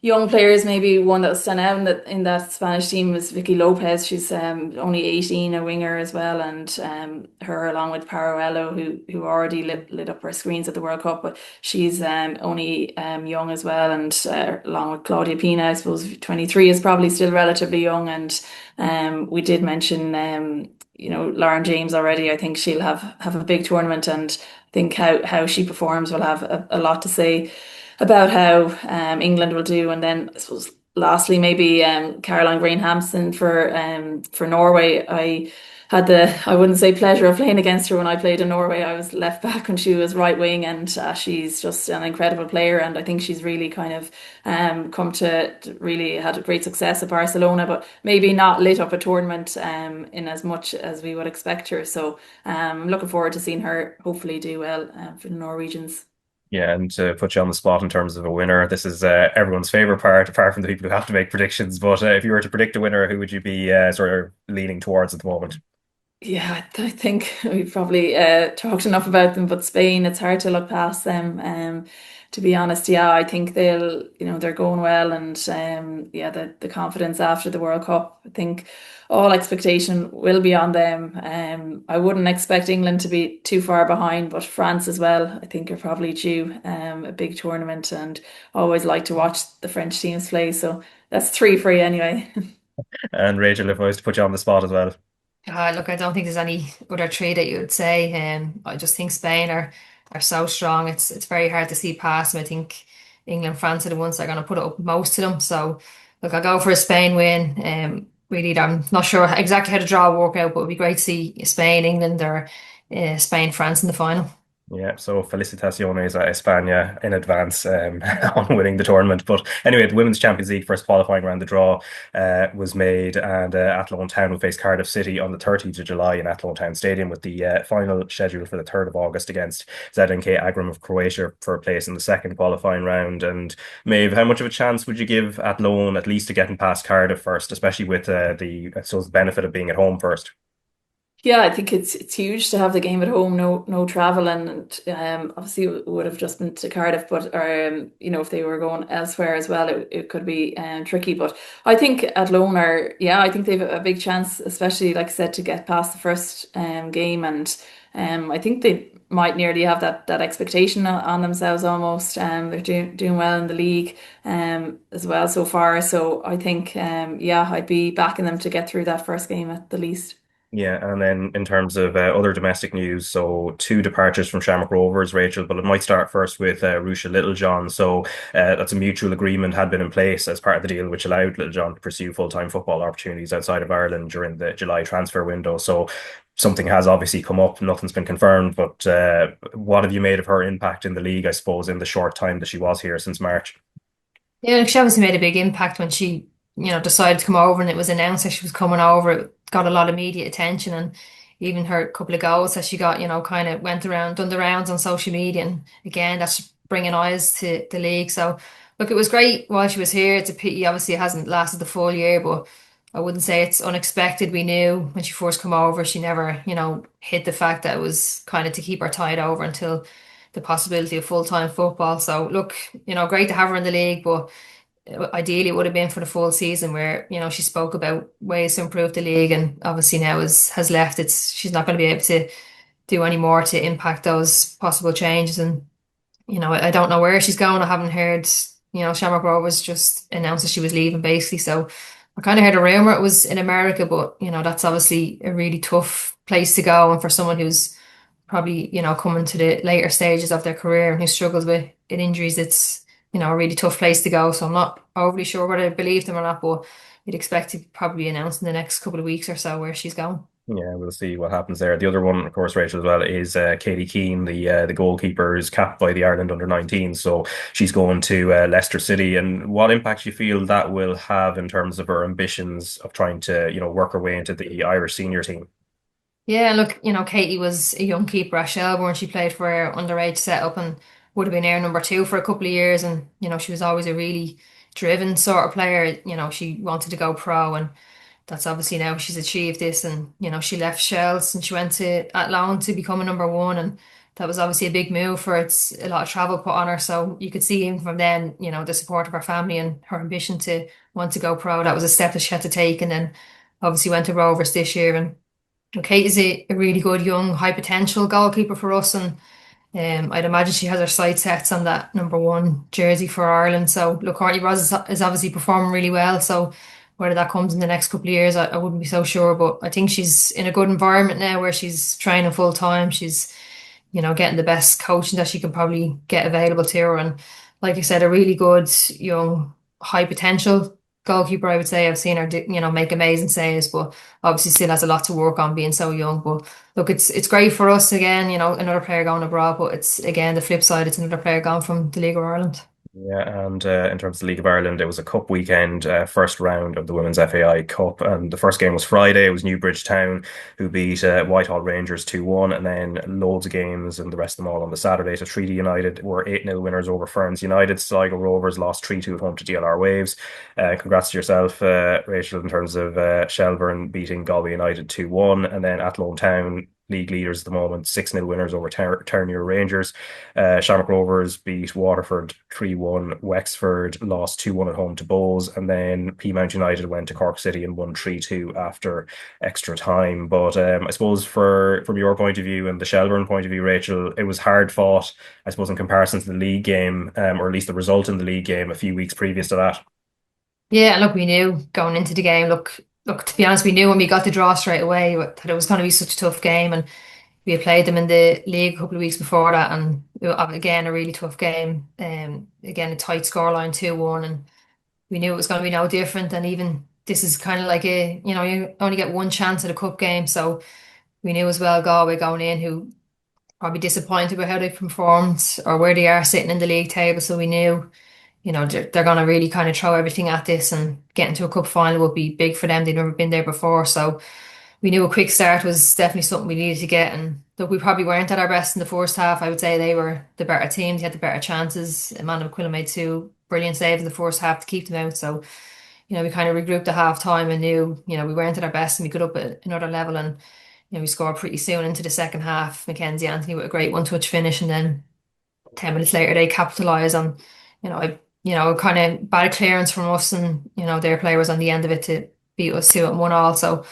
young players, maybe one that will stand out in that Spanish team was Vicky Lopez. She's only 18, a winger as well, and her along with Paruello, who already lit up her screens at the World Cup, but she's only young as well, and along with Claudia Pina, I suppose 23 is probably still relatively young. And we did mention Lauren James already. I think she'll have a big tournament, and I think how she performs will have a lot to say about how England will do. And then I suppose lastly maybe Caroline Green-Hampson for Norway. I wouldn't say pleasure of playing against her when I played in Norway. I was left back and she was right wing, and she's just an incredible player. And I think she's really kind of come to really had a great success at Barcelona, but maybe not lit up a tournament in as much as we would expect her. So I'm looking forward to seeing her hopefully do well for the Norwegians. Yeah, and to put you on the spot in terms of a winner, this is everyone's favorite part, apart from the people who have to make predictions. But if you were to predict a winner, who would you be sort of leaning towards at the moment? Yeah, I think we've probably talked enough about them, but Spain, it's hard to look past them. To be honest, yeah, I think they're going well, and yeah, the confidence after the World Cup, I think all expectation will be on them. I wouldn't expect England to be too far behind, but France as well, I think are probably due a big tournament, and always like to watch the French teams play. So that's three for you anyway. And Rachel, if I was to put you on the spot as well. Look, I don't think there's any other three that you would say. I just think Spain are so strong. It's very hard to see past them. I think England, France are the ones that are going to put it up most to them. So look, I'll go for a Spain win. Really, I'm not sure exactly how the draw will work out, but it'd be great to see Spain, England, or Spain, France in the final. Yeah, so felicitaciones a España in advance on winning the tournament. But anyway, the Women's Champions League first qualifying round, the draw was made, and Athlone Town will face Cardiff City on the 30th of July in Athlone Town Stadium, with the final scheduled for the 3rd of August against ZNK Agram of Croatia for a place in the second qualifying round. And Maeve, how much of a chance would you give Athlone at least to getting past Cardiff first, especially with I suppose, the benefit of being at home first? Yeah, I think it's huge to have the game at home, no travel, and obviously it would have just been to Cardiff, but if they were going elsewhere as well, it could be tricky. But I think at Lone are, yeah, I think they've a big chance, especially like I said, to get past the first game, and I think they might nearly have that expectation on themselves almost. They're doing well in the league as well so far, so I think yeah, I'd be backing them to get through that first game at the least. Yeah, and then in terms of other domestic news, so two departures from Shamrock Rovers, Rachel, but it might start first with Ruesha Littlejohn. So that's a mutual agreement had been in place as part of the deal, which allowed Littlejohn to pursue full-time football opportunities outside of Ireland during the July transfer window. So something has obviously come up, nothing's been confirmed, but what have you made of her impact in the league, I suppose, in the short time that she was here since March? Yeah, like she obviously made a big impact when she, decided to come over and it was announced that she was coming over. It got a lot of media attention, and even her couple of goals that she got, kind of went around, done the rounds on social media. And again, that's bringing eyes to the league. So, look, it was great while she was here. It's a pity, obviously, it hasn't lasted the full year, but I wouldn't say it's unexpected. We knew when she first come over, she never, hid the fact that it was kind of to keep her tied over until the possibility of full-time football. So, look, great to have her in the league, but ideally it would have been for the full season where she spoke about ways to improve the league, and obviously now has left. It's She's not going to be able to do any more to impact those possible changes. And I don't know where she's going. I haven't heard. Shamrock Rovers just announced that she was leaving basically, so I kind of heard a rumor it was in America, but that's obviously a really tough place to go, and for someone who's probably, coming to the later stages of their career and who struggles with injuries, it's, a really tough place to go. So I'm not overly sure whether I believe them or not, but you'd expect to probably announce in the next couple of weeks or so where she's going. Yeah, we'll see what happens there. The other one, of course, Rachel, as well, is Katie Keane, the goalkeeper, is capped by the Ireland under-19. So she's going to Leicester City. And what impact do you feel that will have in terms of her ambitions of trying to, work her way into the Irish senior team? Yeah, look, Katie was a young keeper at Shelbourne. She played for her underage setup and would have been air number two for a couple of years. And, she was always a really driven sort of player. She wanted to go pro, and that's obviously now she's achieved this. And, she left Shells and she went to Athlone to become a number one. And that was obviously a big move for her. It's a lot of travel put on her. So you could see even from then, the support of her family and her ambition to want to go pro. That was a step that she had to take. And then obviously went to Rovers this year. And Kate is a really good young high potential goalkeeper for us, and I'd imagine she has her sights set on that number one jersey for Ireland. So look, Courtney Ross is obviously performing really well. So whether that comes in the next couple of years, I wouldn't be so sure. But I think she's in a good environment now where she's training full time. She's getting the best coaching that she can probably get available to her. And like I said, a really good young high potential goalkeeper, I would say. I've seen her make amazing saves, but obviously still has a lot to work on being so young. But look, it's great for us again, another player going abroad, but it's again the flip side, it's another player gone from the League of Ireland. Yeah, and in terms of the League of Ireland, it was a cup weekend, first round of the Women's FAI Cup, and the first game was Friday. It was Newbridge Town who beat Whitehall Rangers 2-1, and then loads of games and the rest of them all on the Saturday. So Treaty United were 8-0 winners over Ferns United. Sligo Rovers lost 3-2 at home to DLR Waves. Congrats to yourself, Rachel, in terms of Shelbourne beating Galway United 2-1, and then Athlone Town, league leaders at the moment, 6-0 winners over Ternier Rangers. Shamrock Rovers beat Waterford 3-1. Wexford lost 2-1 at home to Bowes. And then Peamount United went to Cork City and won 3-2 after extra time. But I suppose from your point of view and the Shelbourne point of view, Rachel, it was hard fought, I suppose, in comparison to the league game, or at least the result in the league game a few weeks previous to that. Yeah, look, we knew going into the game, look, to be honest, we knew when we got the draw straight away that it was going to be such a tough game, and we had played them in the league a couple of weeks before that, and again a really tough game. Again a tight scoreline 2-1, and we knew it was going to be no different. And even this is kind of like you only get one chance at a cup game, so we knew as well Galway going in, who probably disappointed with how they performed or where they are sitting in the league table. So we knew, they're going to really kind of throw everything at this, and getting to a cup final would be big for them. They'd never been there before. So we knew a quick start was definitely something we needed to get. And look, we probably weren't at our best in the first half. I would say they were the better team. They had the better chances. Amanda McQuillan made two brilliant saves in the first half to keep them out. So, we kind of regrouped at half time and knew, we weren't at our best and we could up at another level. And, we scored pretty soon into the second half. Mackenzie Anthony with a great one-touch finish, and then 10 minutes later they capitalised on, kind of bad clearance from us, and, their player was on the end of it to beat us 2-1 So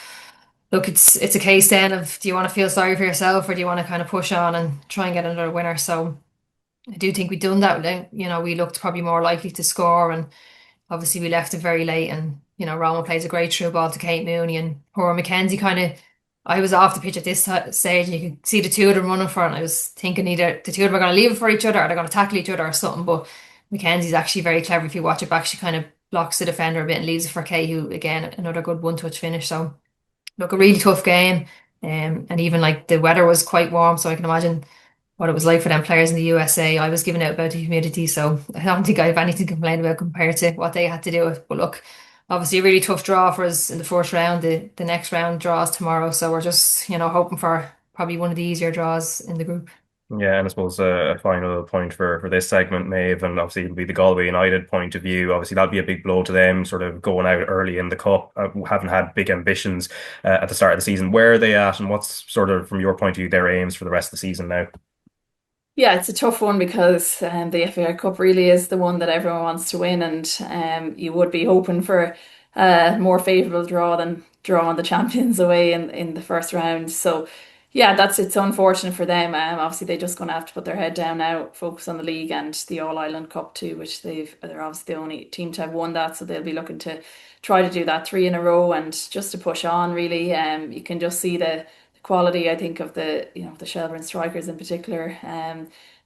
look, it's a case then of, do you want to feel sorry for yourself, or do you want to kind of push on and try and get another winner? So I do think we've done that. We looked probably more likely to score, and obviously we left it very late, and Roma plays a great through ball to Kate Mooney, and poor Mackenzie kind of, I was off the pitch at this stage and you could see the two of them running for it, and I was thinking either the two of them are going to leave it for each other or they're going to tackle each other or something. But Mackenzie's actually very clever. If you watch it back, she kind of blocks the defender a bit and leaves it for Kay, who again another good one-touch finish. So look, a really tough game, and even like the weather was quite warm, so I can imagine what it was like for them players in the USA. I was giving out about the humidity, so I don't think I have anything to complain about compared to what they had to do with. But look, obviously a really tough draw for us in the first round. The next round draws tomorrow, so we're just hoping for probably one of the easier draws in the group. Yeah, and I suppose a final point for this segment, Maeve, and obviously it'll be the Galway United point of view. Obviously, that'll be a big blow to them, sort of going out early in the cup, haven't had big ambitions at the start of the season. Where are they at, and what's sort of, from your point of view, their aims for the rest of the season now? Yeah, it's a tough one because the FAI Cup really is the one that everyone wants to win, and you would be hoping for a more favourable draw than drawing the champions away in the first round. So yeah, it's unfortunate for them. Obviously they're just going to have to put their head down now, focus on the league and the All Ireland Cup too, which they're obviously the only team to have won that, so they'll be looking to try to do that three in a row and just to push on really. You can just see the quality, I think, of the Shelbourne strikers in particular.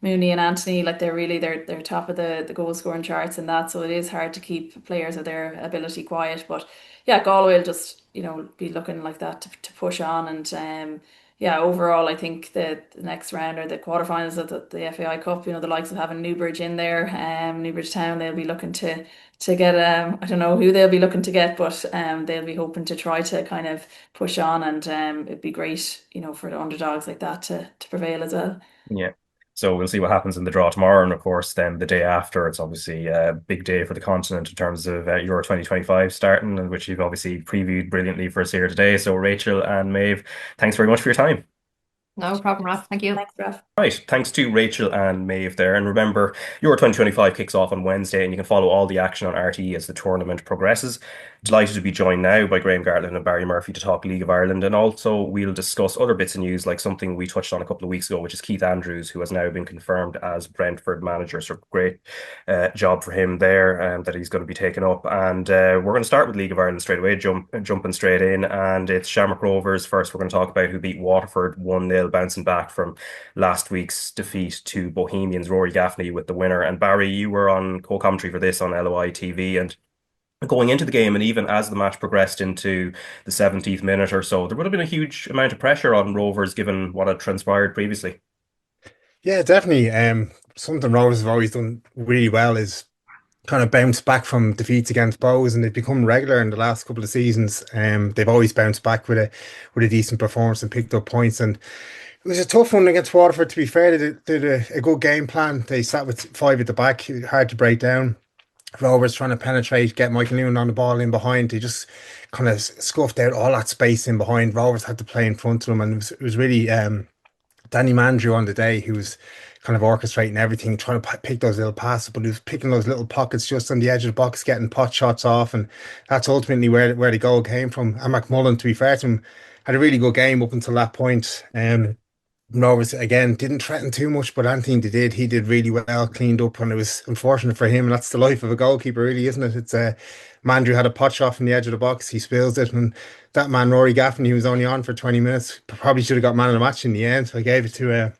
Mooney and Anthony, like they're top of the goal scoring charts and that, so it is hard to keep players of their ability quiet. But yeah, Galway will just be looking like that to push on, and yeah, overall I think the next round or the quarterfinals of the FAI Cup, the likes of having Newbridge in there, Newbridge Town, they'll be looking to get I don't know who they'll be looking to get, but they'll be hoping to try to kind of push on, and it'd be great, for the underdogs like that to prevail as well. Yeah. So we'll see what happens in the draw tomorrow. And of course, then the day after, it's obviously a big day for the continent in terms of Euro 2025 starting, and which you've obviously previewed brilliantly for us here today. So Rachel and Maeve, thanks very much for your time. No problem, Raf. Thank you. Thanks, Raf. Right, thanks to Rachel and Maeve there. And remember, Euro 2025 kicks off on Wednesday, and you can follow all the action on RTÉ as the tournament progresses. Delighted to be joined now by Graham Gartland and Barry Murphy to talk League of Ireland, and also we'll discuss other bits of news, like something we touched on a couple of weeks ago, which is Keith Andrews, who has now been confirmed as Brentford manager. So great job for him there, that he's going to be taken up. And we're going to start with League of Ireland straight away, jumping straight in, and it's Shamrock Rovers first. We're going to talk about who beat Waterford 1-0, bouncing back from last week's defeat to Bohemians. Rory Gaffney with the winner. And Barry, you were on co-commentary for this on LOI TV, and going into the game, and even as the match progressed into the 70th minute or so, there would have been a huge amount of pressure on Rovers given what had transpired previously. Yeah, definitely. Something Rovers have always done really well is kind of bounce back from defeats against Bows, and they've become regular in the last couple of seasons. They've always bounced back with a decent performance and picked up points. And it was a tough one against Waterford, to be fair. They did a good game plan. They sat with five at the back, hard to break down. Rovers trying to penetrate, get Michael Noonan on the ball in behind. They just kind of scuffed out all that space in behind. Rovers had to play in front of them, and it was really Danny Mandrew on the day who was kind of orchestrating everything, trying to pick those little passes, but he was picking those little pockets just on the edge of the box, getting pot shots off, and that's ultimately where the goal came from. And McMullen, to be fair to him, had a really good game up until that point. Rovers again didn't threaten too much, but Anthony did. He did really well, cleaned up, and it was unfortunate for him. And that's the life of a goalkeeper, really, isn't it? It's Mandrew had a pot shot from the edge of the box. He spills it, and that man Rory Gaffney, who was only on for 20 minutes, probably should have got man of the match in the end. So I gave it to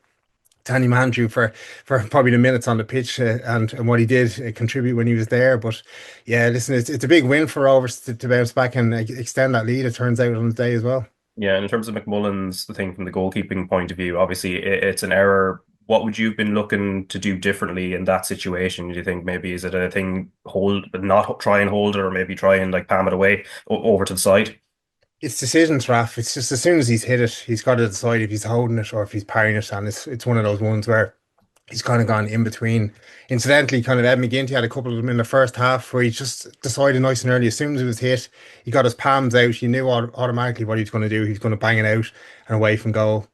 Danny Mandrew for probably the minutes on the pitch and what he did contribute when he was there. But yeah, listen, it's a big win for Rovers to bounce back and extend that lead. It turns out on the day as well. Yeah, and in terms of McMullen's the thing from the goalkeeping point of view, obviously it's an error. What would you have been looking to do differently in that situation? Do you think maybe is it a thing hold, not try and hold it, or maybe try and like palm it away over to the side? It's decisions, Raf. It's just as soon as he's hit it, he's got to decide if he's holding it or if he's parrying it, and it's one of those ones where he's kind of gone in between. Incidentally, kind of Ed McGinty had a couple of them in the first half where he just decided nice and early. As soon as it was hit, he got his palms out. He knew automatically what he was going to do. He was going to bang it out and away from goal.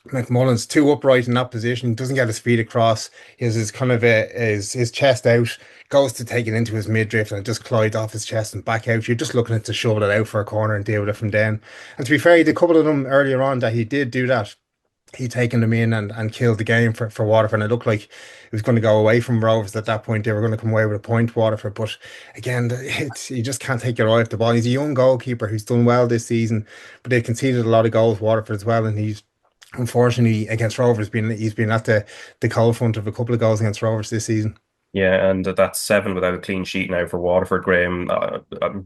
McMullen's too upright in that position. He doesn't get his feet across. He has his kind of his chest out, goes to take it into his midriff and it just glides off his chest and back out. You're just looking at to shovel it out for a corner and deal with it from then. And to be fair, he did a couple of them earlier on that he did do that. He taken them in and killed the game for Waterford. And it looked like it was going to go away from Rovers at that point. They were going to come away with a point, Waterford. But again, you just can't take your eye off the ball. He's a young goalkeeper who's done well this season, but they conceded a lot of goals, Waterford as well. And he's unfortunately against Rovers he's been at the cold front of a couple of goals against Rovers this season. Yeah, and that's seven without a clean sheet now for Waterford, Graham,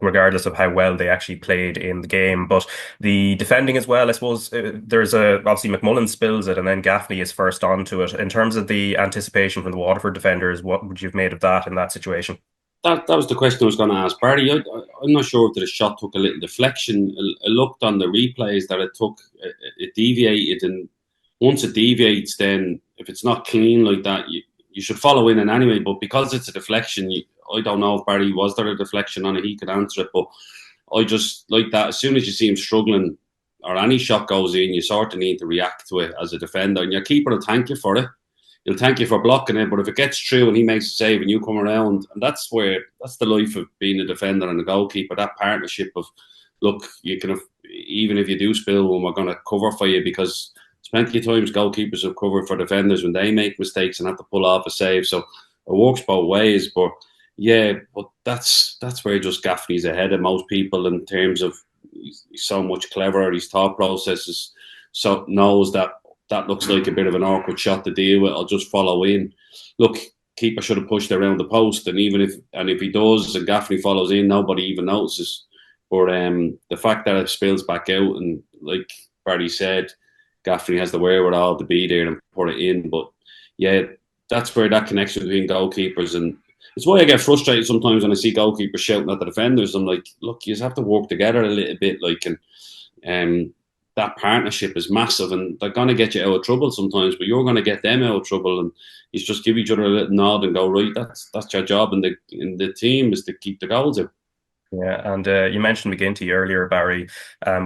regardless of how well they actually played in the game. But the defending as well, I suppose, there's obviously McMullen spills it and then Gaffney is first onto it. In terms of the anticipation from the Waterford defenders, what would you have made of that in that situation? That was the question I was going to ask Barry. I'm not sure if the shot took a little deflection. I looked on the replays that it deviated, and once it deviates, then if it's not clean like that, you should follow in anyway. But because it's a deflection, I don't know if Barry was there a deflection on it. He could answer it, but I just like that. As soon as you see him struggling or any shot goes in, you sort of need to react to it as a defender, and your keeper will thank you for it. He'll thank you for blocking it, but if it gets through and he makes a save and you come around, and that's the life of being a defender and a goalkeeper, that partnership of, look, you can have, even if you do spill one, we're going to cover for you, because plenty of times goalkeepers have covered for defenders when they make mistakes and have to pull off a save. So it works both ways, but yeah, but that's where just Gaffney's ahead of most people in terms of he's so much cleverer. His thought processes so knows that looks like a bit of an awkward shot to deal with. I'll just follow in. Look, keeper should have pushed around the post, and if he does and Gaffney follows in, nobody even notices. But the fact that it spills back out, and like Barry said, Gaffney has the wherewithal to be there and put it in. But yeah, that's where that connection between goalkeepers, and it's why I get frustrated sometimes when I see goalkeepers shouting at the defenders. I'm like, look, you just have to work together a little bit, like, and that partnership is massive, and they're going to get you out of trouble sometimes, but you're going to get them out of trouble, and you just give each other a little nod and go, right, that's your job, and the team is to keep the goals out. Yeah, and you mentioned McGinty earlier, Barry.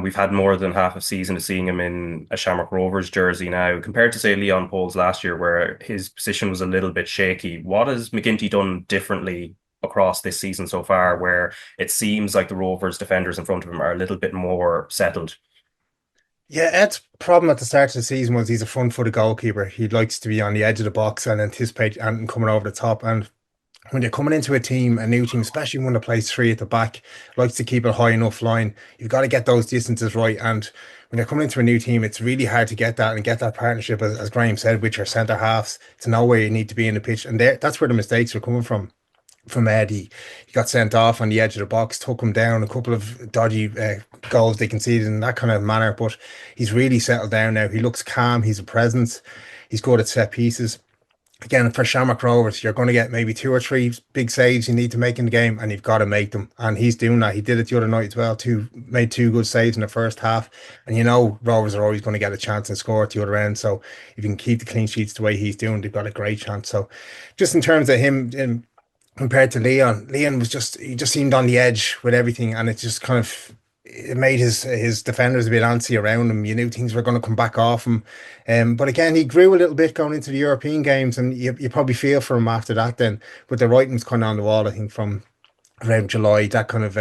We've had more than half a season of seeing him in a Shamrock Rovers jersey now, compared to, say, Leon Poles last year, where his position was a little bit shaky. What has McGinty done differently across this season so far, where it seems like the Rovers defenders in front of him are a little bit more settled? Yeah, Ed's problem at the start of the season was he's a front-footed goalkeeper. He likes to be on the edge of the box and anticipate and coming over the top. And when you're coming into a new team, especially when they plays three at the back, likes to keep a high enough line, you've got to get those distances right. And when you're coming into a new team, it's really hard to get that and get that partnership, as Graham said, with your centre halves, to know where you need to be in the pitch. And that's where the mistakes are coming from Ed. He got sent off on the edge of the box, took him down, a couple of dodgy goals they conceded in that kind of manner, but he's really settled down now. He looks calm, he's a presence, he's good at set pieces. Again, for Shamrock Rovers, you're going to get maybe 2 or 3 big saves you need to make in the game, and you've got to make them. And he's doing that. He did it the other night as well. Made 2 good saves in the first half. And you know Rovers are always going to get a chance and score at the other end. So if you can keep the clean sheets the way he's doing, they've got a great chance. So just in terms of him, compared to Leon was he just seemed on the edge with everything, and it just kind of it made his defenders a bit antsy around him. You knew things were going to come back off him, but again he grew a little bit going into the European games, and you probably feel for him after that then. But the writing's kind of on the wall, I think, from around July, that kind of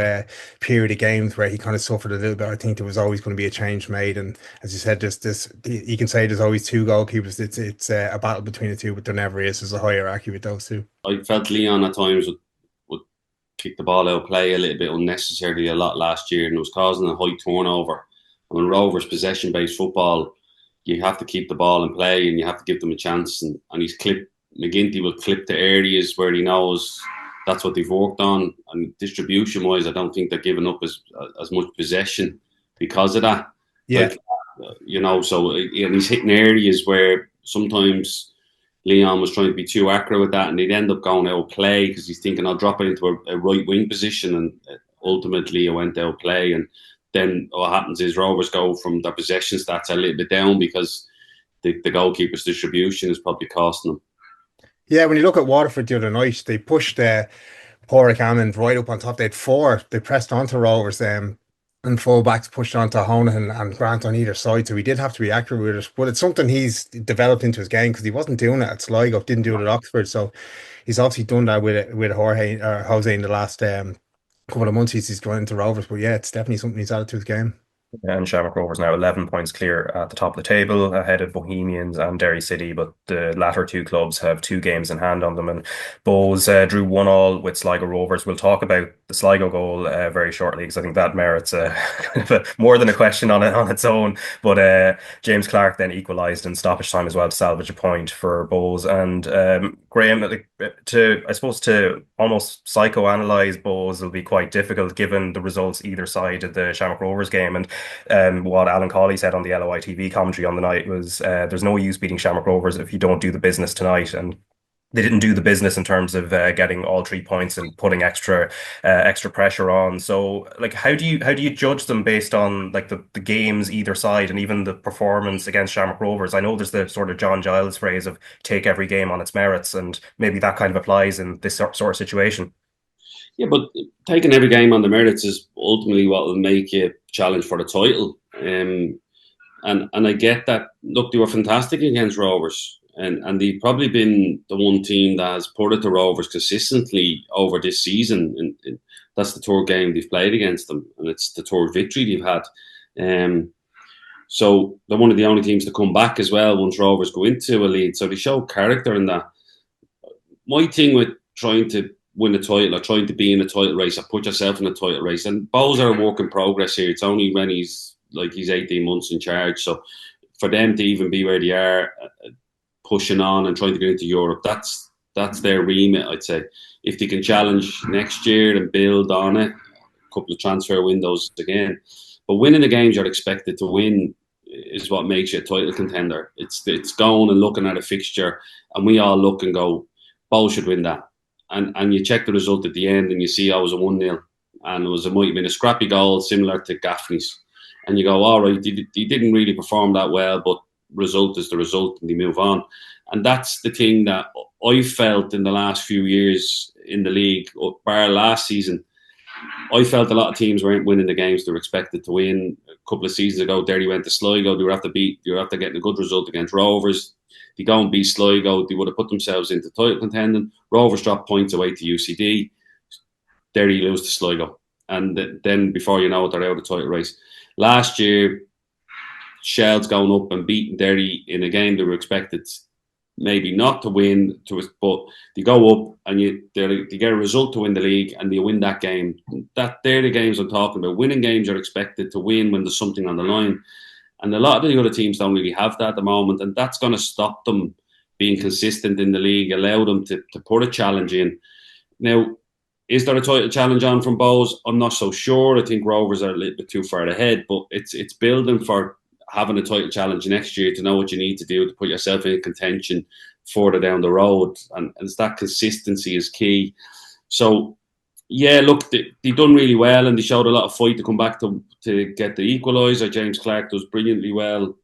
period of games where he kind of suffered a little bit. I think there was always going to be a change made, and as you said, you can say there's always 2 goalkeepers. It's a battle between the 2, but there never is. There's a hierarchy with those 2. I felt Leon at times would kick the ball out, play a little bit unnecessarily a lot last year, and it was causing a high turnover. And when Rovers possession-based football, you have to keep the ball in play and you have to give them a chance. And McGinty will clip the areas where he knows that's what they've worked on. And distribution-wise, I don't think they're giving up as much possession because of that. Yeah. So and he's hitting areas where sometimes Leon was trying to be too accurate with that, and he'd end up going out play because he's thinking I'll drop it into a right wing position, and ultimately it went out play. And then what happens is Rovers go from their possession stats a little bit down because the goalkeeper's distribution is probably costing them. Yeah, when you look at Waterford the other night, they pushed Porrick Hammond right up on top. They had 4. They pressed onto Rovers, and full-backs pushed onto Honohan and Grant on either side. So he did have to be accurate with it. But it's something he's developed into his game because he wasn't doing it at Sligo, didn't do it at Oxford. So he's obviously done that with Jose in the last couple of months he's gone into Rovers. But yeah, it's definitely something he's added to his game. And Shamrock Rovers now 11 points clear at the top of the table, ahead of Bohemians and Derry City, but the latter 2 clubs have 2 games in hand on them. And Bows drew 1-1 with Sligo Rovers. We'll talk about the Sligo goal very shortly because I think that merits more than a question on its own. But James Clark then equalised in stoppage time as well to salvage a point for Bows. And Graham, to almost psychoanalyse Bows will be quite difficult given the results either side of the Shamrock Rovers game. And what Alan Cawley said on the LOI TV commentary on the night was there's no use beating Shamrock Rovers if you don't do the business tonight. And they didn't do the business in terms of getting all 3 points and putting extra pressure on. So, like, how do you judge them based on like the games either side and even the performance against Shamrock Rovers? I know there's the sort of John Giles phrase of take every game on its merits, and maybe that kind of applies in this sort of situation. Yeah, but taking every game on the merits is ultimately what will make you challenge for the title. And I get that. Look, they were fantastic against Rovers, and they've probably been the one team that has put it to Rovers consistently over this season. And that's the third game they've played against them, and it's the third victory they've had. So they're one of the only teams to come back as well once Rovers go into a lead. So they show character in that. My thing with trying to win a title or trying to be in a title race or put yourself in a title race, and Bows are a work in progress here. It's only when he's 18 months in charge. So for them to even be where they are, pushing on and trying to get into Europe, that's their remit, I'd say. If they can challenge next year and build on it, a couple of transfer windows again. But winning the games you're expected to win is what makes you a title contender. It's going and looking at a fixture, and we all look and go, Bows should win that. And you check the result at the end and you see, it was a 1-0. And it might have been a scrappy goal similar to Gaffney's. And you go, all right, he didn't really perform that well, but result is the result, and they move on. And that's the thing that I felt in the last few years in the league, bar last season. I felt a lot of teams weren't winning the games they were expected to win. A couple of seasons ago, Derry went to Sligo. They were after getting a good result against Rovers. They go and beat Sligo, they would have put themselves into title contending. Rovers dropped points away to UCD. Derry lose to Sligo. And then before you know it, they're out of the title race. Last year, Shell's going up and beating Derry in a game they were expected maybe not to win, but they go up and they get a result to win the league and they win that game. They're the games I'm talking about. Winning games are expected to win when there's something on the line. And a lot of the other teams don't really have that at the moment, and that's going to stop them being consistent in the league, allow them to put a challenge in. Now, is there a title challenge on from Bows? I'm not so sure. I think Rovers are a little bit too far ahead, but it's building for having a title challenge next year to know what you need to do to put yourself in contention further down the road. And it's that consistency is key. So, yeah, look, they done really well and they showed a lot of fight to come back to get the equaliser. James Clark does brilliantly well.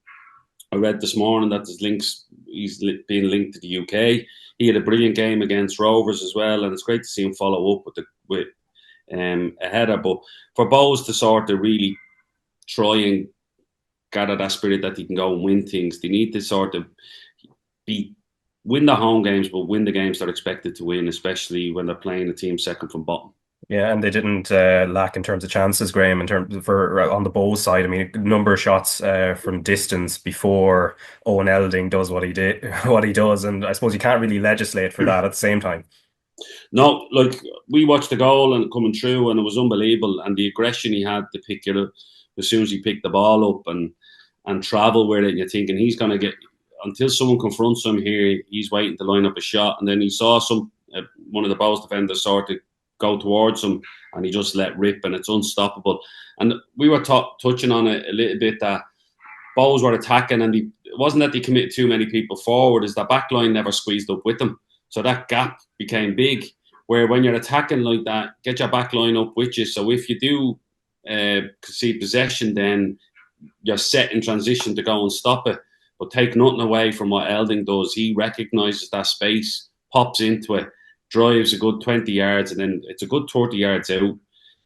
I read this morning that he's being linked to the UK. He had a brilliant game against Rovers as well, and it's great to see him follow up with a header. But for Bows to sort of really try and gather that spirit that he can go and win things, they need to sort of win the home games, but win the games they're expected to win, especially when they're playing a team second from bottom. Yeah, and they didn't lack in terms of chances, Graham, on the Bows side. I mean, a number of shots from distance before Owen Elding does what he does, and I suppose you can't really legislate for that at the same time. No, like we watched the goal and coming through, and it was unbelievable, and the aggression he had to pick it up as soon as he picked the ball up and travel with it. And you're thinking he's going to get until someone confronts him here. He's waiting to line up a shot, and then he saw one of the Bows defenders sort of go towards him and he just let rip, and it's unstoppable. And we were touching on it a little bit that Bows were attacking, and it wasn't that they committed too many people forward, is the back line never squeezed up with them. So that gap became big, where when you're attacking like that, get your back line up with you. So if you do concede possession, then you're set in transition to go and stop it. But take nothing away from what Elding does. He recognises that space, pops into it, drives a good 20 yards, and then it's a good 30 yards out.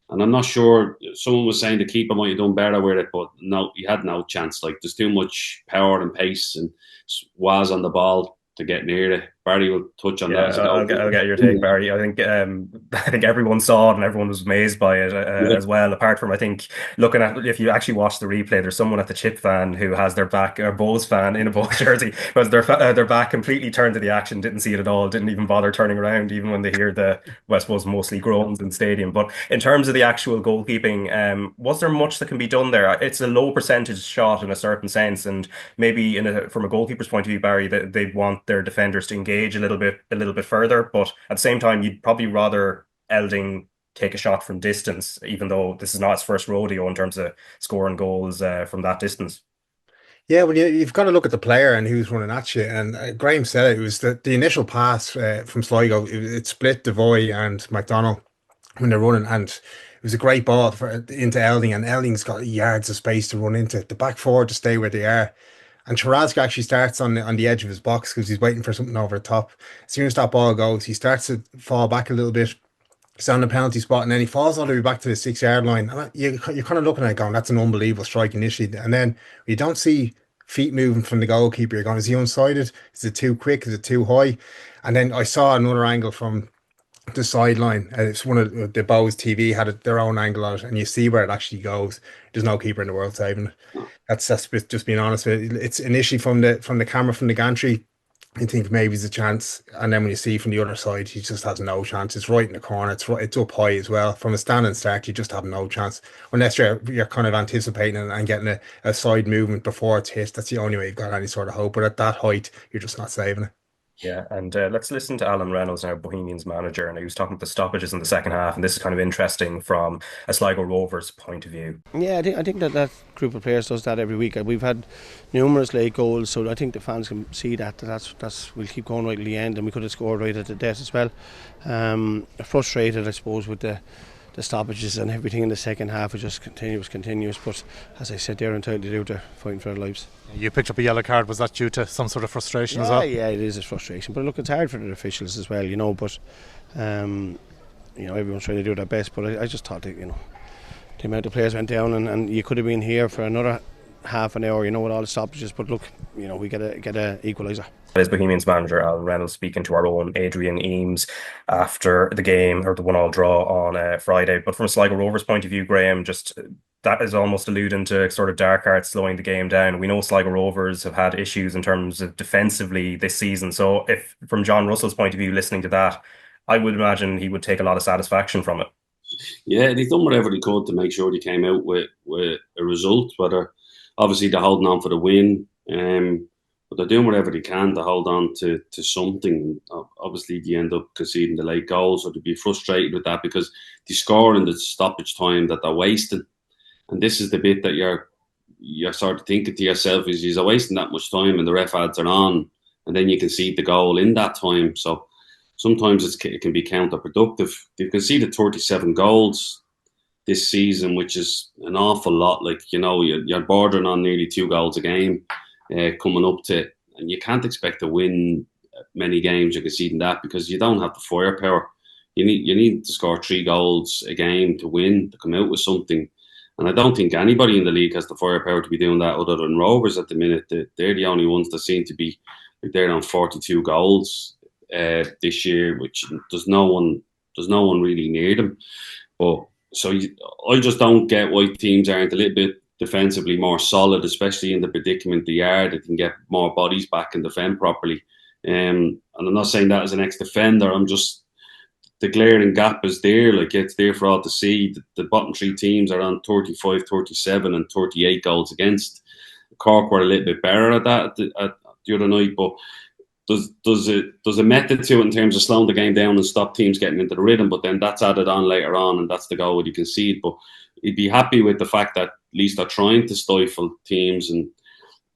And I'm not sure, someone was saying the keeper might have done better with it, but no, he had no chance. Like, there's too much power and pace, and was on the ball to get near it. Barry will touch on that. I'll get your take, Barry. I think everyone saw it and everyone was amazed by it as well. Apart from, I think, looking at, if you actually watch the replay, there's someone at the Chip fan who has their back, or Bows fan in a Bows jersey, was their back completely turned to the action, didn't see it at all, didn't even bother turning around, even when they hear the, well, I suppose, mostly groans in the stadium. But in terms of the actual goalkeeping, was there much that can be done there? It's a low percentage shot in a certain sense, and maybe from a goalkeeper's point of view, Barry, that they want their defenders to engage a little bit further, but at the same time you'd probably rather Elding take a shot from distance, even though this is not his first rodeo in terms of scoring goals from that distance. Yeah, well, you've got to look at the player and who's running at you. And Graham said it was the initial pass from Sligo. It split Devoy and McDonald when they're running, and it was a great ball into Elding, and Elding's got yards of space to run into. The back four to stay where they are. And Charaska actually starts on the edge of his box because he's waiting for something over the top. As soon as that ball goes, he starts to fall back a little bit. He's on the penalty spot, and then he falls all the way back to the 6-yard line. And you're kind of looking at it going, that's an unbelievable strike initially. And then you don't see feet moving from the goalkeeper. You're going, is he unsighted? Is it too quick? Is it too high? And then I saw another angle from the sideline. It's one of the Bows TV had their own angle on it, and you see where it actually goes. There's no keeper in the world saving it. That's just being honest with it. It's initially from the camera from the gantry, you think maybe there's a chance, and then when you see from the other side, he just has no chance. It's right in the corner. It's up high as well. From a standing start, you just have no chance unless you're kind of anticipating and getting a side movement before it's hit. That's the only way you've got any sort of hope. But at that height, you're just not saving it. Yeah, and let's listen to Alan Reynolds, now Bohemians manager, and he was talking about the stoppages in the second half, and this is kind of interesting from a Sligo Rovers point of view. Yeah, I think that group of players does that every week. We've had numerous late goals, so I think the fans can see that's we'll keep going right to the end, and we could have scored right at the death as well. Frustrated, I suppose, with the stoppages and everything in the second half. It just continuous, but as I said, they're entitled to do, they're fighting for their lives. You picked up a yellow card. Was that due to some sort of frustration as well? Yeah, it is a frustration, but look, it's hard for the officials as well, but everyone's trying to do their best, but I just thought that, the amount of players went down, and you could have been here for another half an hour, with all the stoppages, but look, we get a equaliser. As Bohemians manager Alan Reynolds speaking to our own Adrian Eames after the game, or the 1-1 draw on Friday. But from a Sligo Rovers point of view, Graham, just that is almost alluding to sort of dark arts slowing the game down. We know Sligo Rovers have had issues in terms of defensively this season. So if, from John Russell's point of view, listening to that, I would imagine he would take a lot of satisfaction from it. Yeah, they've done whatever they could to make sure they came out with a result, whether obviously they're holding on for the win, but they're doing whatever they can to hold on to something. Obviously, they end up conceding the late goals, or to be frustrated with that because they score in the stoppage time that they're wasting. And this is the bit that you're sort of thinking to yourself, is you're wasting that much time and the ref ads are on, and then you concede the goal in that time. So sometimes it can be counterproductive. They've conceded 37 goals this season, which is an awful lot. You're bordering on nearly 2 goals a game coming up to, and you can't expect to win many games you're conceding that because you don't have the firepower. You need to score 3 goals a game to win, to come out with something. And I don't think anybody in the league has the firepower to be doing that other than Rovers at the minute. They're the only ones that seem to be, they're on 42 goals this year, which there's no one really near them. But I just don't get why teams aren't a little bit defensively more solid, especially in the predicament they are. They can get more bodies back and defend properly. And I'm not saying that as an ex-defender. I'm just, the glaring gap is there. It's there for all to see. The bottom 3 teams are on 35, 37 and 38 goals against. Cork were a little bit better at that at the other night, but there's a method to it in terms of slowing the game down and stop teams getting into the rhythm, but then that's added on later on, and that's the goal you concede. But you'd be happy with the fact that at least they're trying to stifle teams, and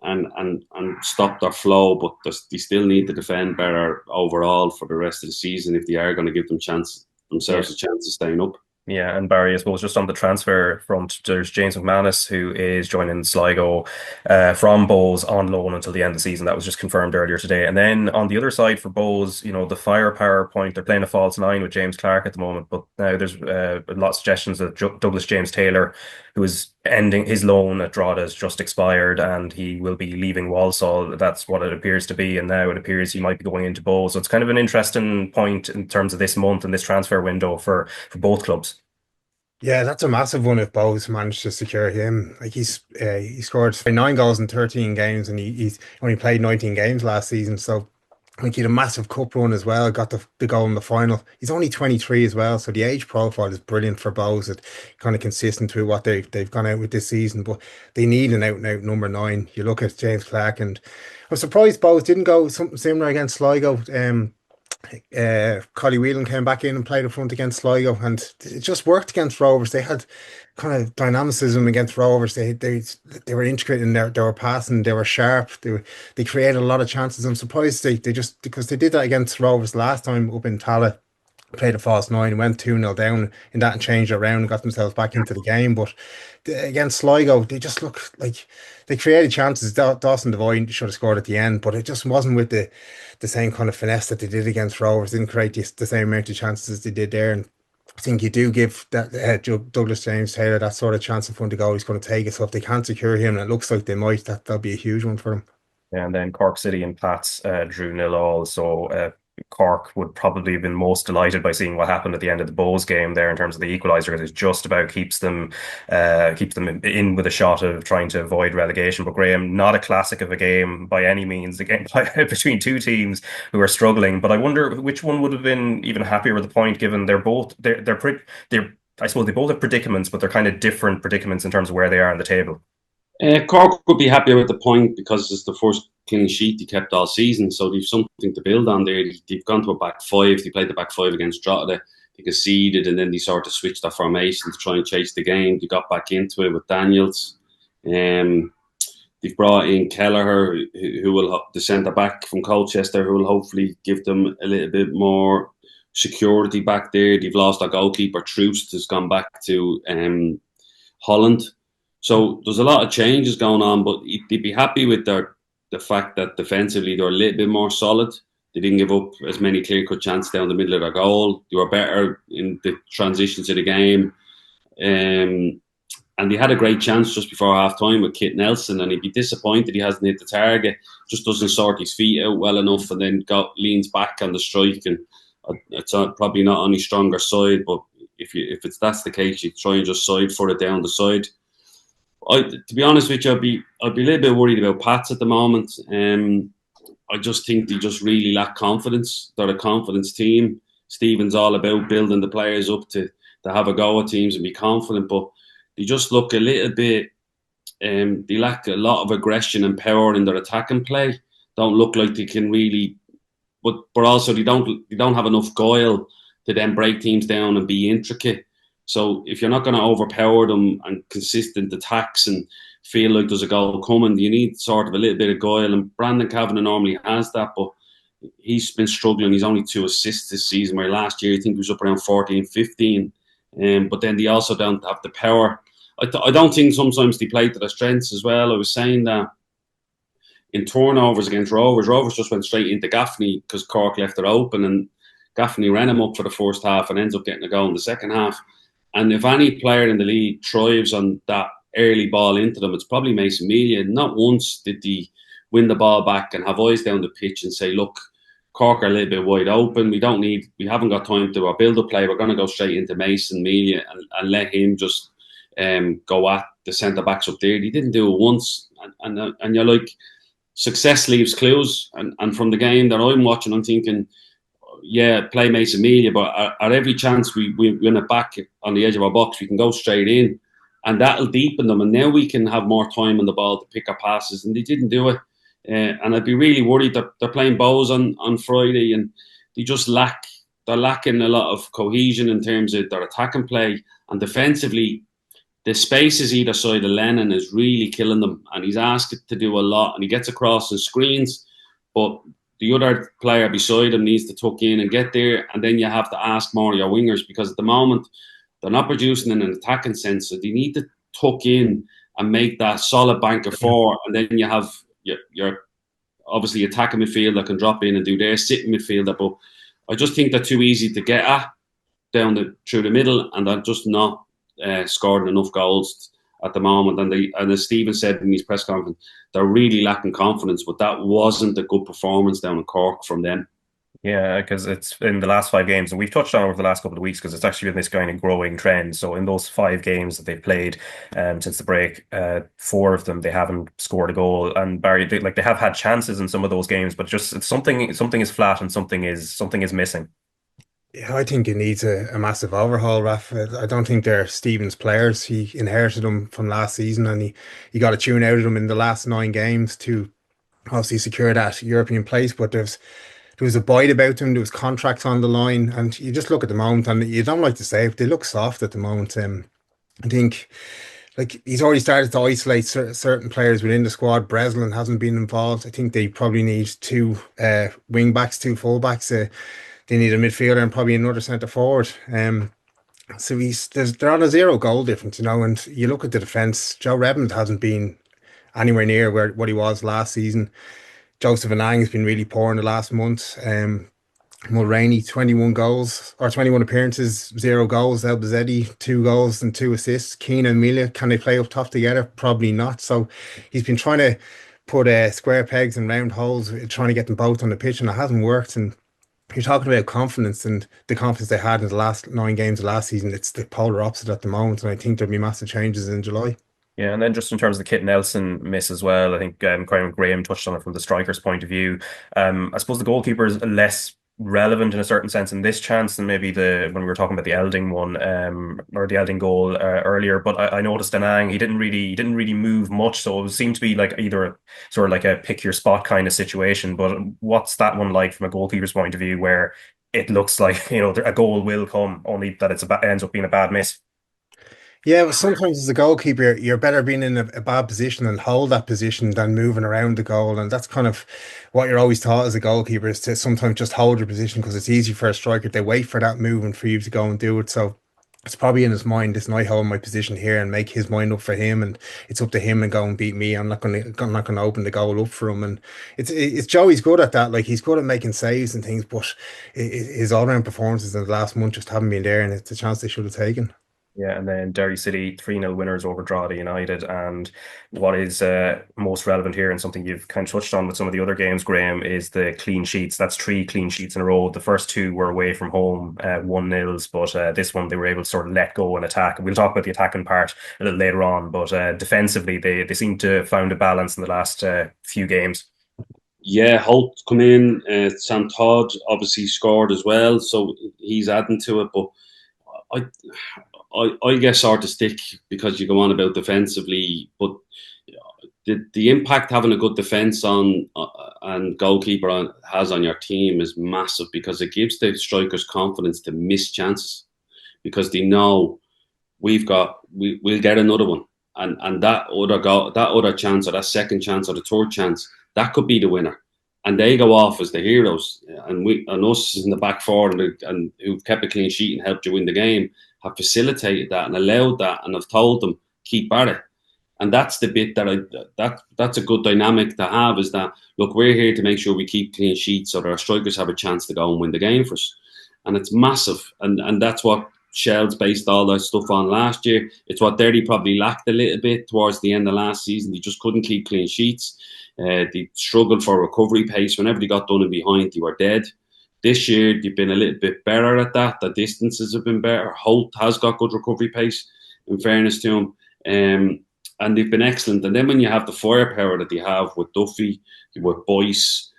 and stop their flow, but they still need to defend better overall for the rest of the season if they are going to give themselves a chance of staying up. Yeah, and Barry, I suppose just on the transfer front, there's James McManus, who is joining Sligo from Bohs on loan until the end of the season. That was just confirmed earlier today. And then on the other side for Bohs, the firepower point, they're playing a false nine with James Clark at the moment. But now there's a lot of suggestions that Douglas James Taylor, who is ending his loan at Drogheda, has just expired and he will be leaving Walsall. That's what it appears to be. And now it appears he might be going into Bohs. So it's kind of an interesting point in terms of this month and this transfer window for both clubs. Yeah, that's a massive one if Bohs managed to secure him. Like he scored 9 goals in 13 games and he's only played 19 games last season. So he had a massive cup run as well, got the goal in the final. He's only 23 as well, so the age profile is brilliant for Bohs. It's kind of consistent with what they've gone out with this season, but they need an out-and-out number 9. You look at James Clark, and I'm surprised Bohs didn't go something similar against Sligo. Collie Whelan came back in and played up front against Sligo, and it just worked against Rovers. They had kind of dynamicism against Rovers. They were intricate in they were passing, they were sharp, they created a lot of chances. I'm surprised they just, because they did that against Rovers last time up in Tala, played a false 9, went 2-0 down in that and changed it around and got themselves back into the game. But against Sligo, they just look like they created chances. Dawson Devine should have scored at the end, but it just wasn't with the same kind of finesse that they did against Rovers. Didn't create the same amount of chances as they did there. And I think you do give that Douglas James Taylor that sort of chance in front of goal. He's going to take it. So if they can't secure him, and it looks like they might, that'll be a huge one for them. And then Cork City and Pats drew 0-0. So Cork would probably have been most delighted by seeing what happened at the end of the Bohs game there in terms of the equaliser, because it just about keeps them in with a shot of trying to avoid relegation. But Graham, not a classic of a game by any means, again between two teams who are struggling. But I wonder which one would have been even happier with the point, given they're I suppose they both have predicaments, but they're kind of different predicaments in terms of where they are on the table. Cork would be happier with the point because it's the first clean sheet they kept all season, so they've something to build on there. They've gone to a back 5. They played the back 5 against Drogheda. They conceded, and then they sort of switched their formation to try and chase the game. They got back into it with Daniels. They've brought in Kelleher, who will the centre back from Colchester, who will hopefully give them a little bit more security back there. They've lost their goalkeeper. Troost has gone back to Holland. So there's a lot of changes going on, but they'd be happy with the fact that defensively they're a little bit more solid. They didn't give up as many clear-cut chances down the middle of their goal. They were better in the transitions of the game. And they had a great chance just before half-time with Kit Nelson, and he'd be disappointed he hasn't hit the target, just doesn't sort his feet out well enough, and then leans back on the strike. And it's probably not on his stronger side, but if that's the case, you try and just side for it down the side. To be honest with you, I'd be a little bit worried about Pats at the moment. I just think they just really lack confidence. They're a confidence team. Stephen's all about building the players up to have a go at teams and be confident, but they just look a little bit. They lack a lot of aggression and power in their attacking play. Don't look like they can really, but also they don't have enough guile to then break teams down and be intricate. So if you're not going to overpower them and consistent attacks and feel like there's a goal coming, you need sort of a little bit of guile. And Brandon Kavanagh normally has that, but he's been struggling. He's only 2 assists this season, where last year I think he was up around 14, 15. But then they also don't have the power. I don't think sometimes they play to their strengths as well. I was saying that in turnovers against Rovers just went straight into Gaffney because Cork left it open, and Gaffney ran him up for the first half and ends up getting a goal in the second half. And if any player in the league thrives on that early ball into them, it's probably Mason Melia. Not once did he win the ball back and have eyes down the pitch and say, look, Cork are a little bit wide open. We haven't got time to do our build-up play. We're going to go straight into Mason Melia and let him just go at the centre-backs up there. He didn't do it once. And you're like, success leaves clues. And from the game that I'm watching, I'm thinking, yeah, play Mason Melia, but at every chance we win it back on the edge of our box, we can go straight in, and that'll deepen them. And now we can have more time on the ball to pick our passes, and they didn't do it. And I'd be really worried that they're playing Bohs on Friday, and they're lacking a lot of cohesion in terms of their attacking play, and defensively, the spaces either side of Lennon is really killing them, and he's asked to do a lot, and he gets across and screens, but the other player beside him needs to tuck in and get there, and then you have to ask more of your wingers, because at the moment they're not producing in an attacking sense, so they need to tuck in and make that solid bank of four, and then you have your obviously attacking midfielder can drop in and do their sitting midfielder, but I just think they're too easy to get at through the middle, and they're just not scoring enough goals at the moment. And as Stephen said in his press conference, they're really lacking confidence, but that wasn't a good performance down in Cork from them. Yeah, because it's in the last 5 games, and we've touched on it over the last couple of weeks, because it's actually been this kind of growing trend. So in those 5 games that they've played since the break, 4 of them they haven't scored a goal. And Barry, they have had chances in some of those games, but just something is flat and something is missing. Yeah, I think it needs a massive overhaul, Raf. I don't think they're Stephen's players. He inherited them from last season, and he got a tune out of them in the last 9 games to obviously secure that European place. But there was a bite about them. There was contracts on the line, and you just look at the moment, and you don't like to say it, they look soft at the moment. I think he's already started to isolate certain players within the squad. Breslin hasn't been involved. I think they probably need 2 wing backs, 2 full backs. They need a midfielder and probably another centre forward. So they're on a 0 goal difference, and you look at the defence. Joe Redmond hasn't been anywhere near what he was last season. Joseph Anang's been really poor in the last month. Mulroney, 21 goals or 21 appearances, 0 goals. El Bazzetti, 2 goals and 2 assists. Keane and Amelia, can they play up top together? Probably not. So he's been trying to put square pegs in round holes, trying to get them both on the pitch, and it hasn't worked. And you're talking about confidence, and the confidence they had in the last 9 games of last season. It's the polar opposite at the moment, and I think there'll be massive changes in July. Yeah, and then just in terms of the Kit Nelson miss as well, I think Graham touched on it from the striker's point of view. I suppose the goalkeeper is less relevant in a certain sense in this chance than maybe when we were talking about the Elding one, or the Elding goal earlier. But I noticed Anang, he didn't really move much, so it seemed to be like either sort of like a pick your spot kind of situation. But what's that one like from a goalkeeper's point of view, where it looks like a goal will come, only that ends up being a bad miss? Yeah, but sometimes as a goalkeeper, you're better being in a bad position and hold that position than moving around the goal. And that's kind of what you're always taught as a goalkeeper, is to sometimes just hold your position, because it's easy for a striker. They wait for that movement for you to go and do it. So it's probably in his mind, listen, I hold my position here, and make his mind up for him, and it's up to him and go and beat me. I'm not going to open the goal up for him. And it's Joey's good at that. Like, he's good at making saves and things, but his all-round performances in the last month just haven't been there, and it's a chance they should have taken. Yeah, and then Derry City 3-0 winners over Drogheda United. And what is most relevant here, and something you've kind of touched on with some of the other games, Graham, is the clean sheets. That's 3 clean sheets in a row. The first 2 were away from home, 1-0s, but this one they were able to sort of let go and attack. We'll talk about the attacking part a little later on, but defensively they seem to have found a balance in the last few games. Yeah, Holt come in. Sam Todd obviously scored as well, so he's adding to it. But I get sort of stick because you go on about defensively, but the impact having a good defence on and goalkeeper has on your team is massive, because it gives the strikers confidence to miss chances, because they know we'll get another one, and that other chance, or that second chance, or the third chance, that could be the winner, and they go off as the heroes, and us in the back four and who've kept a clean sheet and helped you win the game have facilitated that and allowed that, and have told them keep at it. And that's the bit that's a good dynamic to have, is that, look, we're here to make sure we keep clean sheets so that our strikers have a chance to go and win the game for us. And it's massive, and that's what Shell's based all that stuff on last year. It's what Derry probably lacked a little bit towards the end of last season. They just couldn't keep clean sheets. They struggled for recovery pace. Whenever they got done in behind, they were dead. This year, they've been a little bit better at that. The distances have been better. Holt has got good recovery pace, in fairness to him. And they've been excellent. And then when you have the firepower that they have with Duffy, with Boyce,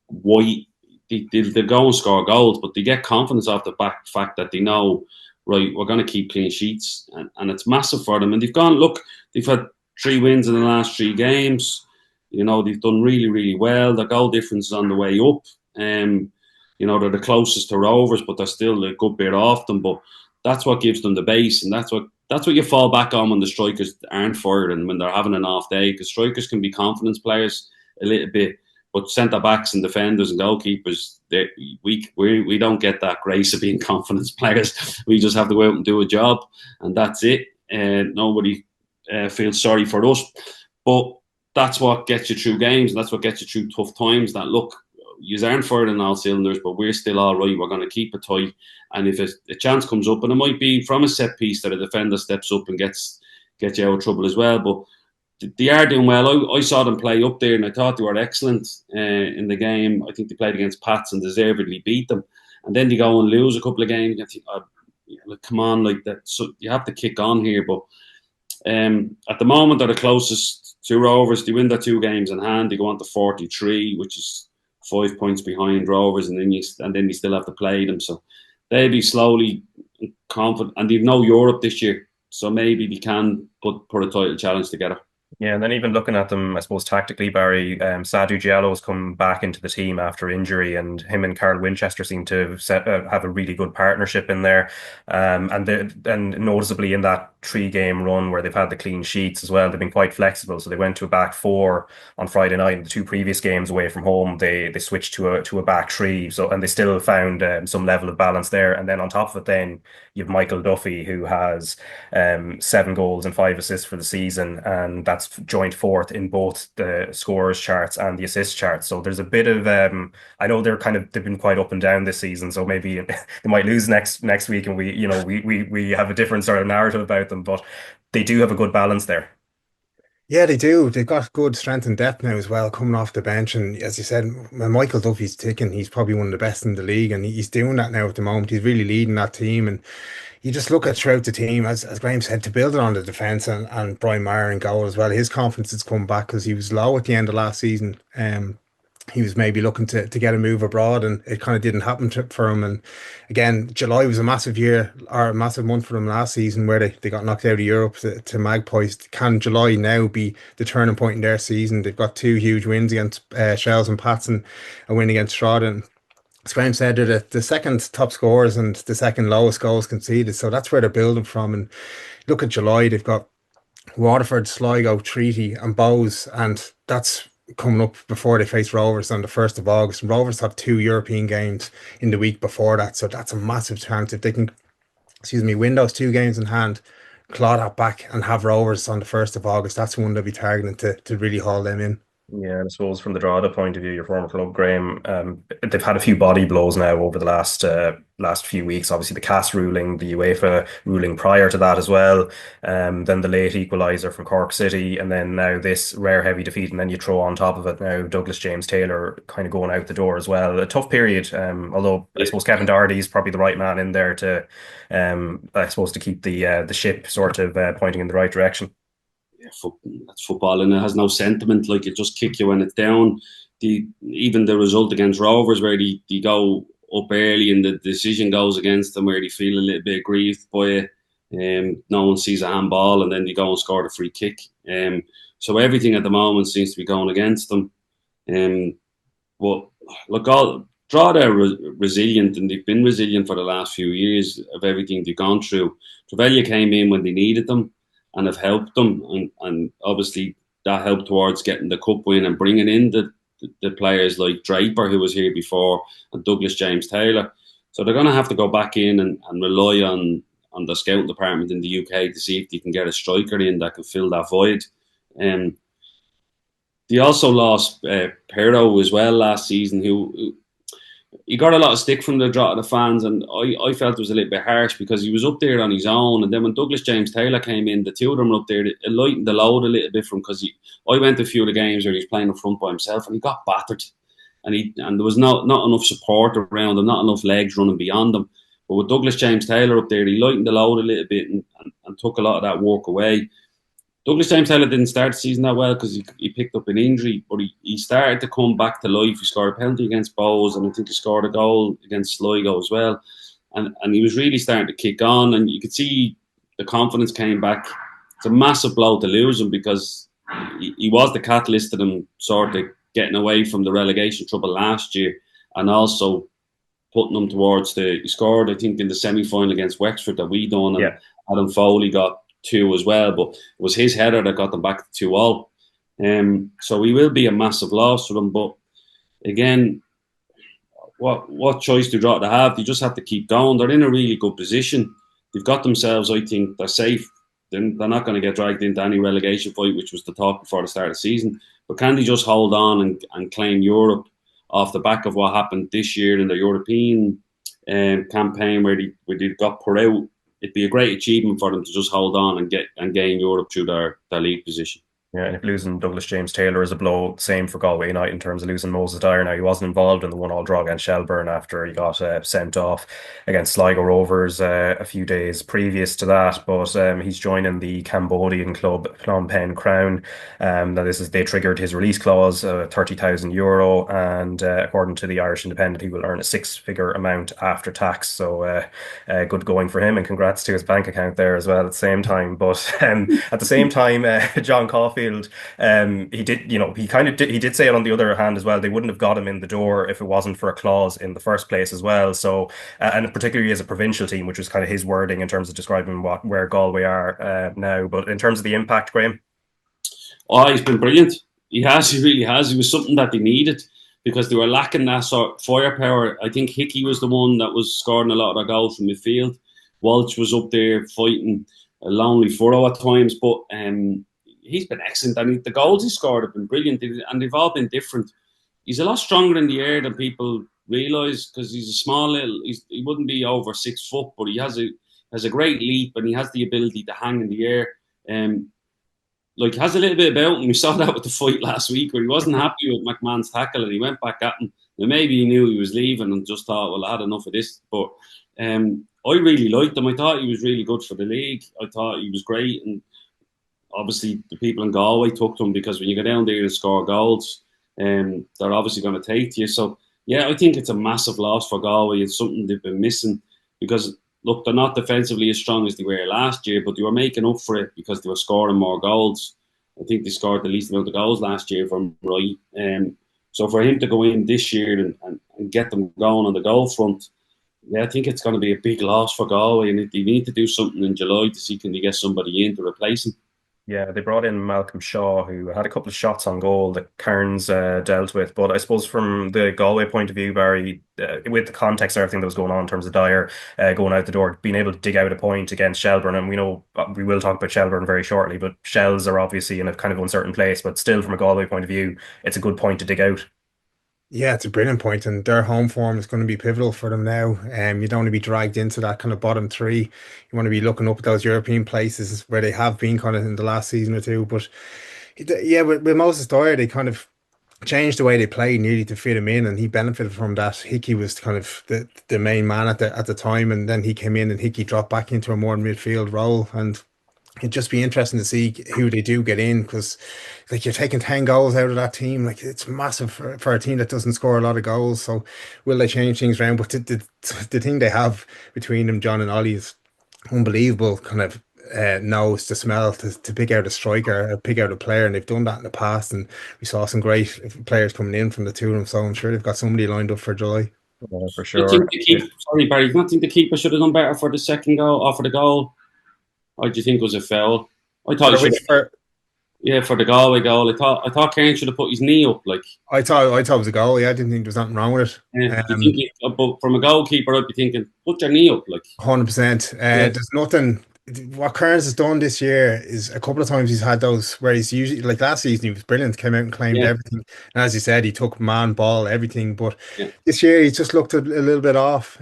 White, they go and score goals, but they get confidence off the fact that they know, right, we're going to keep clean sheets. And it's massive for them. And they've had 3 wins in the last 3 games. They've done really, really well. Their goal difference is on the way up. They're the closest to Rovers, but they're still a good bit off them. But that's what gives them the base, and that's that's what you fall back on when the strikers aren't fired and when they're having an off day, because strikers can be confidence players a little bit, but centre backs and defenders and goalkeepers, we don't get that grace of being confidence players. We just have to go out and do a job, and that's it. Nobody feels sorry for us, but that's what gets you through games, and that's what gets you through tough times. That look, you aren't firing on all cylinders, but we're still all right. We're going to keep it tight, and if a chance comes up, and it might be from a set piece that a defender steps up and gets you out of trouble as well, but they are doing well. I saw them play up there, and I thought they were excellent in the game. I think they played against Pats and deservedly beat them. And then they go and lose a couple of games. I think, come on, like that. So you have to kick on here. But at the moment, they're the closest to Rovers. They win their 2 games in hand. They go on to 43, which is 5 points behind Rovers, and then you still have to play them. So they'll be slowly confident, and they've no Europe this year. So maybe they can put a title challenge together. Yeah, and then even looking at them, I suppose tactically, Barry, Sadhu Diallo's come back into the team after injury, and him and Carl Winchester seem to have a really good partnership in there. And noticeably in that 3-game run where they've had the clean sheets as well, they've been quite flexible. So they went to a back 4 on Friday night. In the 2 previous games away from home, they switched to a back 3. So, and they still found some level of balance there. And then on top of it, then you have Michael Duffy, who has 7 goals and 5 assists for the season, and that's joint 4th in both the scorers charts and the assist charts. So there's a bit of I know they've been quite up and down this season, so maybe they might lose next week, and we have a different sort of narrative about them, but they do have a good balance there. Yeah, they do. They've got good strength and depth now as well, coming off the bench. And as you said, when Michael Duffy's ticking, he's probably one of the best in the league, and he's doing that now at the moment. He's really leading that team, and you just look at throughout the team, as Graham said, to build it on the defence, and Brian Maher in goal as well. His confidence has come back because he was low at the end of last season. He was maybe looking to get a move abroad, and it kind of didn't happen for him. And again, July was a massive month for them last season, where they got knocked out of Europe to Magpies. Can July now be the turning point in their season? They've got 2 huge wins against Shells and Pats, and a win against Shroud. As Graham said, they're the second top scorers and the second lowest goals conceded. So that's where they're building from. And look at July, they've got Waterford, Sligo, Treaty and Bows, and that's coming up before they face Rovers on the 1st of August. And Rovers have 2 European games in the week before that. So that's a massive chance. If they can, win those 2 games in hand, claw that back and have Rovers on the 1st of August, that's one they'll be targeting to really haul them in. Yeah, and I suppose from the Drogheda point of view, your former club, Graham, they've had a few body blows now over the last few weeks. Obviously, the CAS ruling, the UEFA ruling prior to that as well, then the late equaliser from Cork City, and then now this rare heavy defeat, and then you throw on top of it now Douglas James Taylor kind of going out the door as well. A tough period, although I suppose Kevin Doherty is probably the right man in there to, I suppose, to keep the ship sort of pointing in the right direction. That's football, and it has no sentiment. Like, it just kick you when it's down. Even the result against Rovers, where they go up early and the decision goes against them, where they feel a little bit aggrieved by it. No one sees a handball, and then they go and score the free kick. So everything at the moment seems to be going against them. But look, Drogheda are resilient, and they've been resilient for the last few years of everything they've gone through. Trevelyan came in when they needed them and have helped them, and obviously that helped towards getting the cup win and bringing in the players like Draper, who was here before, and Douglas James Taylor. So they're going to have to go back in and rely on the scouting department in the UK to see if they can get a striker in that can fill that void. They also lost Pero as well last season, who he got a lot of stick from the Drogheda fans, and I felt it was a little bit harsh because he was up there on his own, and then when Douglas James Taylor came in, the 2 of them were up there, it lightened the load a little bit for him, because I went to a few of the games where he was playing up front by himself, and he got battered, and there was not enough support around him, not enough legs running beyond him. But with Douglas James Taylor up there, he lightened the load a little bit and took a lot of that work away. Douglas James Taylor didn't start the season that well because he picked up an injury, but he started to come back to life. He scored a penalty against Bows, and I think he scored a goal against Sligo as well. And he was really starting to kick on, and you could see the confidence came back. It's a massive blow to lose him, because he was the catalyst to them sort of getting away from the relegation trouble last year, and also putting them towards he scored, I think, in the semi-final against Wexford that we done, and Adam Foley got 2 as well, but it was his header that got them back to 2-all. So he will be a massive loss for them. But again, what choice do they have? They just have to keep going. They're in a really good position. They've got themselves, I think, they're safe. They're not going to get dragged into any relegation fight, which was the talk before the start of the season. But can they just hold on and claim Europe off the back of what happened this year in the European campaign where they got put out? It'd be a great achievement for them to just hold on and gain Europe through their league position. Yeah, and if losing Douglas James Taylor is a blow, same for Galway United in terms of losing Moses Dyer. Now, he wasn't involved in the 1-1 draw against Shelbourne after he got sent off against Sligo Rovers a few days previous to that, but he's joining the Cambodian club Phnom Penh Crown. Now, they triggered his release clause, €30,000, and according to the Irish Independent, he will earn a 6-figure amount after tax. So good going for him, and congrats to his bank account there as well at the same time. But at the same time, John Caulfield, he did say it on the other hand as well. They wouldn't have got him in the door if it wasn't for a clause in the first place as well. So, and particularly as a provincial team, which was kind of his wording in terms of describing where Galway are now. But in terms of the impact, Graham? Oh, he's been brilliant. He really has. He was something that they needed because they were lacking that sort of firepower. I think Hickey was the one that was scoring a lot of their goals from midfield. Walsh was up there fighting a lonely furrow at times, but he's been excellent. I mean, the goals he scored have been brilliant, and they've all been different. He's a lot stronger in the air than people realise because he's a small little. He wouldn't be over 6 foot, but he has a great leap and he has the ability to hang in the air. Has a little bit about him. We saw that with the fight last week where he wasn't happy with McMahon's tackle and he went back at him. Now, maybe he knew he was leaving and just thought, well, I had enough of this. But I really liked him. I thought he was really good for the league. I thought he was great, and obviously the people in Galway took to him because when you go down there and score goals, they're obviously going to take to you. So, yeah, I think it's a massive loss for Galway. It's something they've been missing because, look, they're not defensively as strong as they were last year, but they were making up for it because they were scoring more goals. I think they scored the least amount of goals last year, if I'm right. So for him to go in this year and get them going on the goal front, yeah, I think it's going to be a big loss for Galway, and they need to do something in July to see can they get somebody in to replace him. Yeah, they brought in Malcolm Shaw, who had a couple of shots on goal that Kearns dealt with. But I suppose from the Galway point of view, Barry, with the context of everything that was going on in terms of Dyer going out the door, being able to dig out a point against Shelbourne, and we know we will talk about Shelbourne very shortly, but Shells are obviously in a kind of uncertain place. But still, from a Galway point of view, it's a good point to dig out. Yeah, it's a brilliant point, and their home form is going to be pivotal for them now. You don't want to be dragged into that kind of bottom 3. You want to be looking up at those European places where they have been kind of in the last season or two. But yeah, with Moses Dyer, they kind of changed the way they played nearly to fit him in, and he benefited from that. Hickey was kind of the main man at the time, and then he came in and Hickey dropped back into a more midfield role, and it'd just be interesting to see who they do get in because, like, you're taking 10 goals out of that team. Like, it's massive for a team that doesn't score a lot of goals. So, will they change things around? But the thing they have between them, John and Ollie, is unbelievable. Kind of nose to smell to pick out a striker, pick out a player, and they've done that in the past. And we saw some great players coming in from the two of them. So I'm sure they've got somebody lined up for July. For sure. Sorry, Barry. Do you not think the keeper should have done better for the second goal, or for the goal? Or do you think it was a foul? I thought for the Galway goal. I thought Keane should have put his knee up. Like I thought it was a goal. Yeah, I didn't think there was nothing wrong with it. Yeah, but from a goalkeeper, I'd be thinking, put your knee up. Like 100%. There's nothing. What Kearns has done this year is a couple of times he's had those where he's usually, like last season, he was brilliant, came out and claimed everything. And as you said, he took man, ball, everything. But this year, he just looked a little bit off.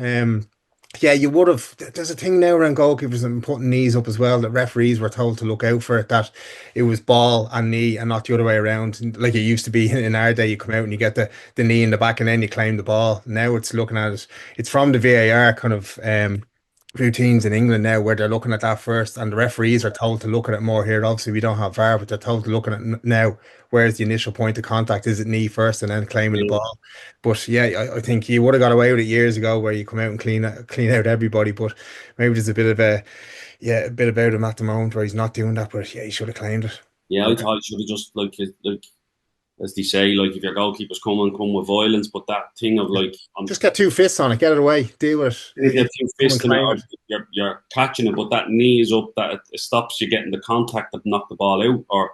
Yeah, you would have. There's a thing now around goalkeepers and putting knees up as well that referees were told to look out for it, that it was ball and knee and not the other way around. Like it used to be in our day, you come out and you get the knee in the back and then you claim the ball. Now it's looking at it. It's from the VAR kind of routines in England now where they're looking at that first, and the referees are told to look at it more here. Obviously, we don't have VAR, but they're told to look at it now. Where's the initial point of contact? Is it knee first and then claiming the ball? But yeah, I think you would have got away with it years ago where you come out and clean out everybody. But maybe there's a bit about him at the moment where he's not doing that. But yeah, he should have claimed it. Yeah, I thought he should have just like as they say, like if your goalkeeper's come with violence, but that thing of like just get 2 fists on it, get it away, deal with it. You get 2 fists on it, you're catching it, but that knee is up, that it stops you getting the contact that knock the ball out,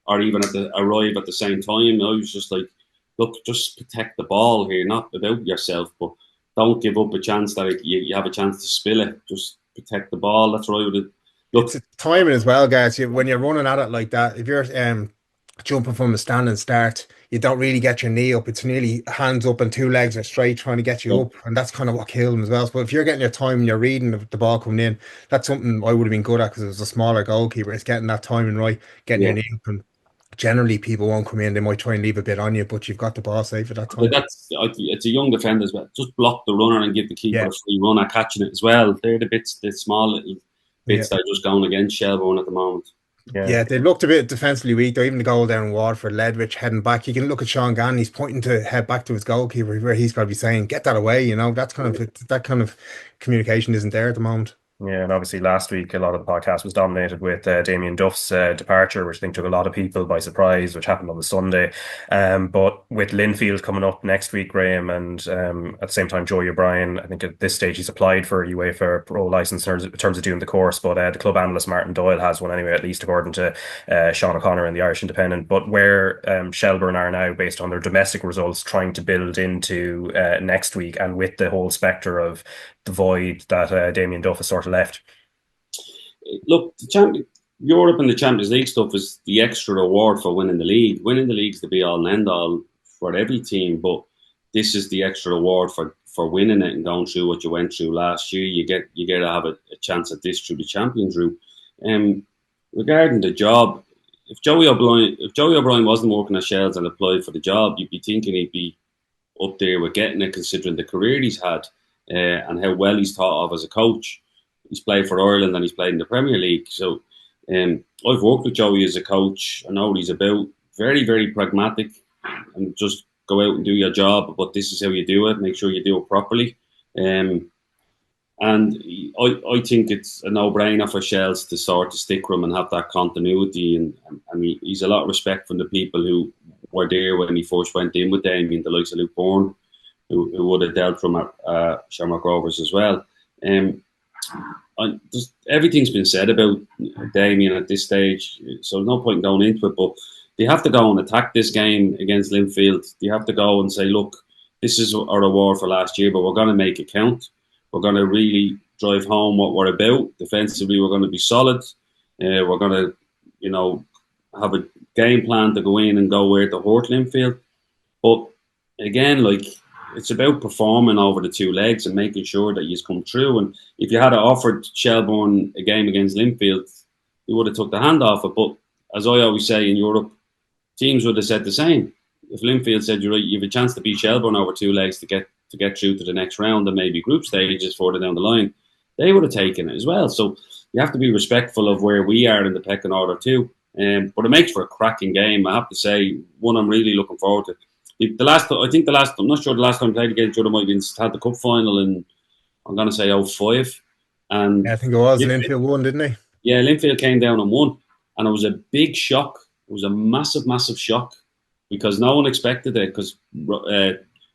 or even arrive at the same time. I was just like, look, just protect the ball here, not about yourself, but don't give up a chance that you have a chance to spill it. Just protect the ball. That's right with it. Look, it's timing as well, guys. When you're running at it like that, if you're jumping from a standing start, you don't really get your knee up. It's nearly hands up and 2 legs are straight trying to get you up, and that's kind of what killed him as well. But if you're getting your time and you're reading the ball coming in, that's something I would have been good at because it was a smaller goalkeeper. It's getting that timing right, getting your knee up, and generally people won't come in. They might try and leave a bit on you, but you've got the ball safe at that time. But it's a young defender as well. Just block the runner and give the keeper a free run at catching it as well. They're the small little bits that are just going against Shelbourne at the moment. Yeah, they looked a bit defensively weak though. Even the goal down in Waterford, Ledwich heading back. You can look at Sean Gann, he's pointing to head back to his goalkeeper where he's probably saying, get that away, that's that kind of communication isn't there at the moment. Yeah, and obviously last week a lot of the podcast was dominated with Damien Duff's departure, which I think took a lot of people by surprise, which happened on the Sunday. But with Linfield coming up next week, Graham, and at the same time Joey O'Brien, I think at this stage he's applied for a UEFA Pro licence in terms of doing the course, but the club analyst Martin Doyle has one anyway, at least according to Sean O'Connor in the Irish Independent. But where Shelbourne are now, based on their domestic results, trying to build into next week, and with the whole spectre of the void that Damien Duff has sort of left. Look, Europe and the Champions League stuff is the extra reward for winning the league. Winning the league is the be all and end all for every team, but this is the extra reward for winning it and going through what you went through last year. You get to have a chance at this through the Champions route. Regarding the job, if Joey O'Brien wasn't working at Shells and applied for the job, you'd be thinking he'd be up there with getting it, considering the career he's had. And how well he's thought of as a coach. He's played for Ireland and he's played in the Premier League. So I've worked with Joey as a coach. I know what he's about. Very, very pragmatic, and just go out and do your job. But this is how you do it. Make sure you do it properly. And I think it's a no-brainer for Shells to sort of stick with him and have that continuity. And he's a lot of respect from the people who were there when he first went in with Damien, the likes of Luke Bourne, who would have dealt from Shamrock Rovers as well. Everything's been said about Damien at this stage, so no point in going into it, but they have to go and attack this game against Linfield. They have to go and say, look, this is our reward for last year, but we're going to make it count. We're going to really drive home what we're about. Defensively, we're going to be solid. We're going to, have a game plan to go in and go where to hurt Linfield. But again, it's about performing over the 2 legs and making sure that you come through. And if you had offered Shelbourne a game against Linfield, you would have took the hand off it. But as I always say in Europe, teams would have said the same. If Linfield said, you're right, you have a chance to beat Shelbourne over 2 legs to get through to the next round and maybe group stages further down the line, they would have taken it as well. So you have to be respectful of where we are in the pecking order too. But it makes for a cracking game. I have to say, one I'm really looking forward to. I'm not sure the last time we played against each other might have been had the cup final in, I'm going to say 05. And I think it was Linfield won, didn't they? Yeah, Linfield came down and won. And it was a big shock. It was a massive, massive shock because no one expected it because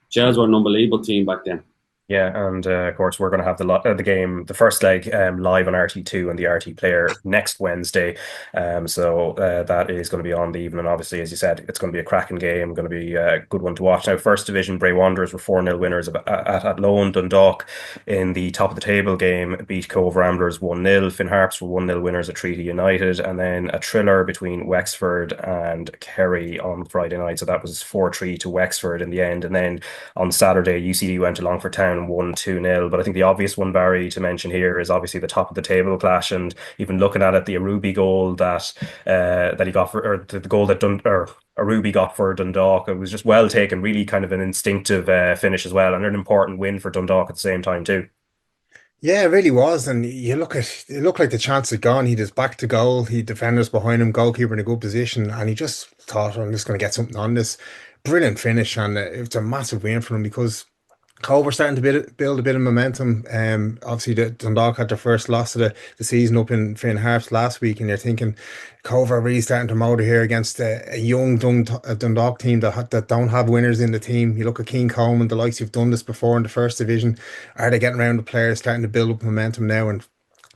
Shells were an unbelievable team back then. Yeah, and of course we're going to have the game, the first leg, live on RT2 and the RT Player next Wednesday. So that is going to be on the evening. Obviously, as you said, it's going to be a cracking game, going to be a good one to watch. Now, First Division, Bray Wanderers were 4-0 winners at Athlone. Dundalk in the top of the table game beat Cove Ramblers 1-0. Finn Harps were 1-0 winners at Treaty United, and then a thriller between Wexford and Kerry on Friday night. So that was 4-3 to Wexford in the end. And then on Saturday, UCD went to Longford Town 1-2-0. But I think the obvious one, Barry, to mention here is obviously the top of the table clash. And even looking at it, the Arubi goal that he got for, or the goal that Arubi got for Dundalk, it was just well taken, really kind of an instinctive finish as well, and an important win for Dundalk at the same time too. Yeah, it really was. And you look at it, looked like the chance had gone. He just back to goal. He defenders behind him, goalkeeper in a good position, and he just thought, I'm just going to get something on this. Brilliant finish, and it's a massive win for him because Cove are starting to build a bit of momentum. Obviously, Dundalk had their first loss of the season up in Finn Harps last week, and you're thinking Cove are really starting to motor here against a young Dundalk team that don't have winners in the team. You look at Keane Coleman, the likes who've done this before in the first division. Are they getting around the players, starting to build up momentum now? And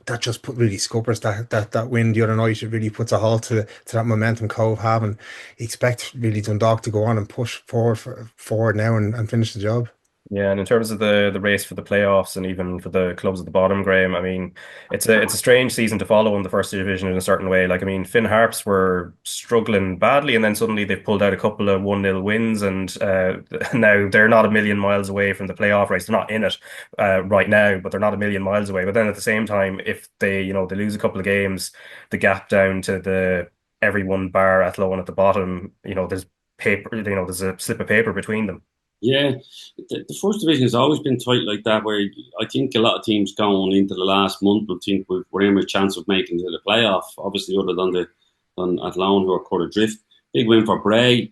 that just really scuppers that win the other night. It really puts a halt to that momentum Cove have, and you expect really Dundalk to go on and push forward now and finish the job. Yeah, and in terms of the race for the playoffs and even for the clubs at the bottom, Graham, I mean, it's a strange season to follow in the first division in a certain way. Like, I mean, Finn Harps were struggling badly, and then suddenly they've pulled out a couple of 1-0 wins, and now they're not a million miles away from the playoff race. They're not in it right now, but they're not a million miles away. But then at the same time, if they lose a couple of games, the gap down to the everyone bar Athlone at the bottom, there's paper, there's a slip of paper between them. Yeah, the first division has always been tight like that, where I think a lot of teams going into the last month will think we're in with a chance of making it to the playoff. Obviously, other than Athlone, who are caught adrift. Big win for Bray.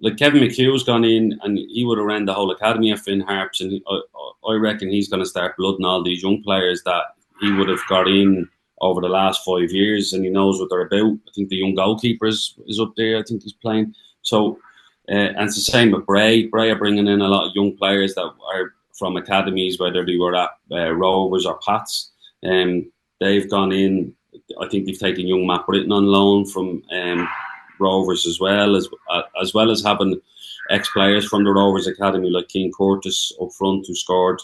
Like, Kevin McHugh's gone in, and he would have ran the whole academy of Finn Harps, and I reckon he's going to start blooding all these young players that he would have got in over the last 5 years, and he knows what they're about. I think the young goalkeeper is up there. I think he's playing. So. And it's the same with Bray. Bray are bringing in a lot of young players that are from academies, whether they were at Rovers or Pats. They've gone in. I think they've taken young Matt Britton on loan from Rovers as well as having ex-players from the Rovers academy like Keane Curtis up front, who scored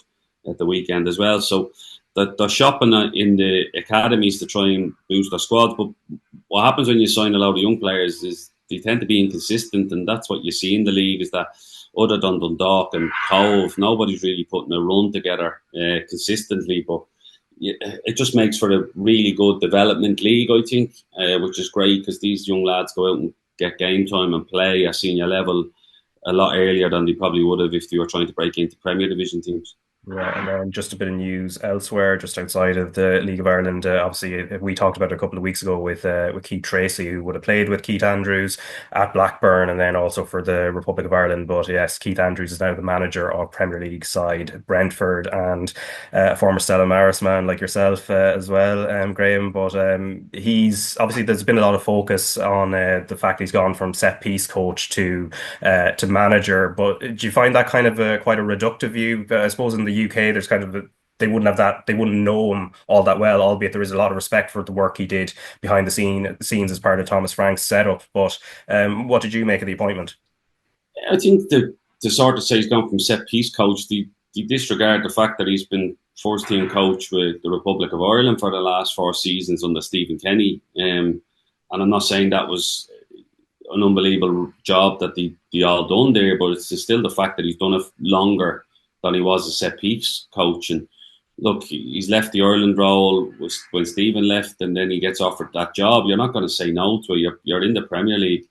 at the weekend as well. So they're shopping in the academies to try and boost their squads. But what happens when you sign a lot of young players is they tend to be inconsistent, and that's what you see in the league, is that other than Dundalk and Cove, nobody's really putting a run together consistently. But it just makes for a really good development league, I think, which is great, because these young lads go out and get game time and play at senior level a lot earlier than they probably would have if they were trying to break into Premier Division teams. Right, and then just a bit of news elsewhere, just outside of the League of Ireland. Obviously, we talked about it a couple of weeks ago with Keith Tracy, who would have played with Keith Andrews at Blackburn, and then also for the Republic of Ireland. But yes, Keith Andrews is now the manager of Premier League side Brentford, and a former Stella Maris man like yourself as well, Graham. But he's obviously, there's been a lot of focus on the fact he's gone from set piece coach to manager. But do you find that kind of quite a reductive view? I suppose in the UK, there's kind of they wouldn't know him all that well, albeit there is a lot of respect for the work he did behind the scenes as part of Thomas Frank's setup. But what did you make of the appointment? I think to sort of say he's gone from set piece coach, they disregard the fact that he's been first team coach with the Republic of Ireland for the last 4 seasons under Stephen Kenny. And I'm not saying that was an unbelievable job that they all done there, but it's still the fact that he's done it longer than he was a set piece coach. And look, he's left the Ireland role when Stephen left, and then he gets offered that job. You're not going to say no to it. You're in the Premier League,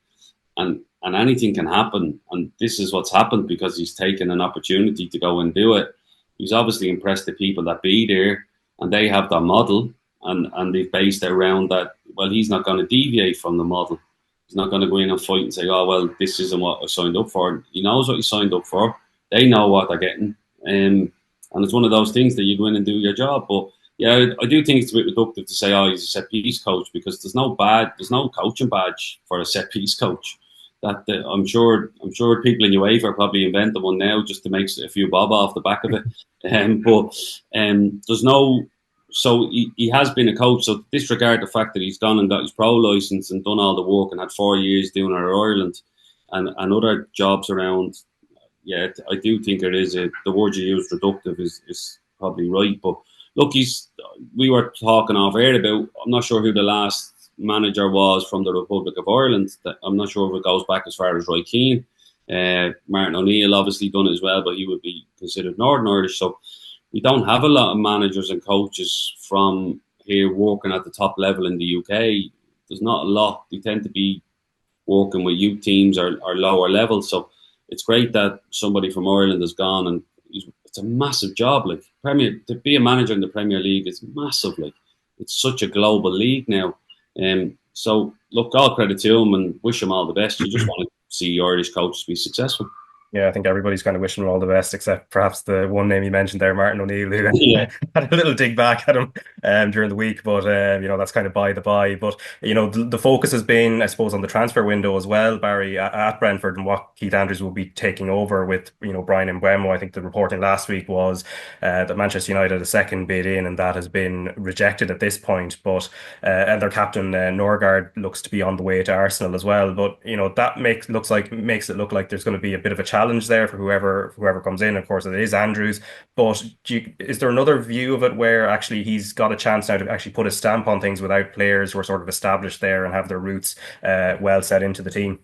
and anything can happen. And this is what's happened because he's taken an opportunity to go and do it. He's obviously impressed the people that be there, and they have that model, and they've based it around that. Well, he's not going to deviate from the model. He's not going to go in and fight and say, oh, well, this isn't what I signed up for. He knows what he signed up for. They know what they're getting. And it's one of those things that you go in and do your job. But yeah, I do think it's a bit reductive to say, oh, he's a set piece coach, because there's no coaching badge for a set piece coach. That I'm sure people in UEFA are probably inventing one now just to make a few bob off the back of it. But there's no. So he has been a coach. So disregard the fact that he's gone and got his pro license and done all the work and had 4 years doing it in Ireland and other jobs around. Yeah, I do think it is the word you use, reductive, is probably right. But look, we were talking off air about, I'm not sure who the last manager was from the Republic of Ireland. I'm not sure if it goes back as far as Roy Keane. Martin O'Neill obviously done it as well, but he would be considered Northern Irish. So we don't have a lot of managers and coaches from here working at the top level in the UK. There's not a lot. They tend to be working with youth teams or lower levels. So it's great that somebody from Ireland has gone, and it's a massive job. Like to be a manager in the Premier League is massive. Like, it's such a global league now. So look, all credit to him and wish him all the best. You just want to see Irish coaches be successful. Yeah, I think everybody's kind of wishing him all the best, except perhaps the one name you mentioned there, Martin O'Neill, who Yeah. had a little dig back at him during the week. But that's kind of by the by. But the focus has been, I suppose, on the transfer window as well, Barry, at Brentford, and what Keith Andrews will be taking over with, Brian Mbeumo. I think the reporting last week was that Manchester United had a second bid in, and that has been rejected at this point. But and their captain Norgard looks to be on the way to Arsenal as well. But that makes it look like there's going to be a bit of a challenge there for whoever comes in. Of course, it is Andrews. But is there another view of it where actually he's got a chance now to actually put a stamp on things without players who are sort of established there and have their roots well set into the team?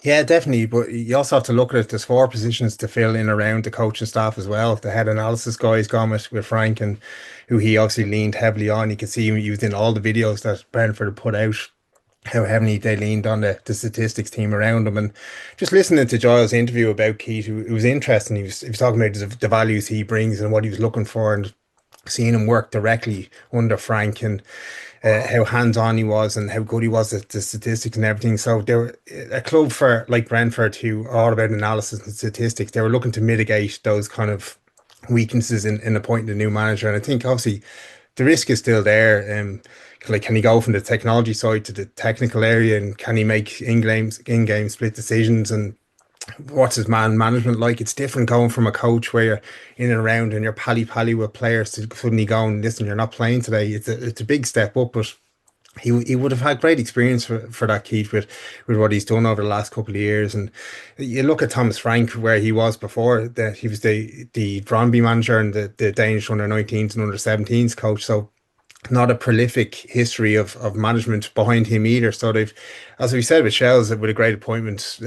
Yeah, definitely. But you also have to look at it. There's four positions to fill in around the coaching staff as well. The head analysis guy is gone with Frank, and who he obviously leaned heavily on. You can see him used in all the videos that Brentford had put out, how heavily they leaned on the statistics team around him. And just listening to Giles' interview about Keith, it was interesting. He was talking about the values he brings and what he was looking for, and seeing him work directly under Frank, and how hands-on he was and how good he was at the statistics and everything. So they were a club for like Brentford, who are all about analysis and statistics. They were looking to mitigate those kind of weaknesses in appointing a new manager. And I think obviously the risk is still there. Like, can he go from the technology side to the technical area, and can he make in-game split decisions, and what's his man management like? It's different going from a coach where you're in and around and you're pally with players to suddenly going, listen, you're not playing today. It's a big step up, but he would have had great experience for that, Keith, with what he's done over the last couple of years. And you look at Thomas Frank, where he was before that. He was the Brøndby manager and the Danish under 19s and under 17s coach. So not a prolific history of management behind him either. So they've, as we said with Shells, with a great appointment,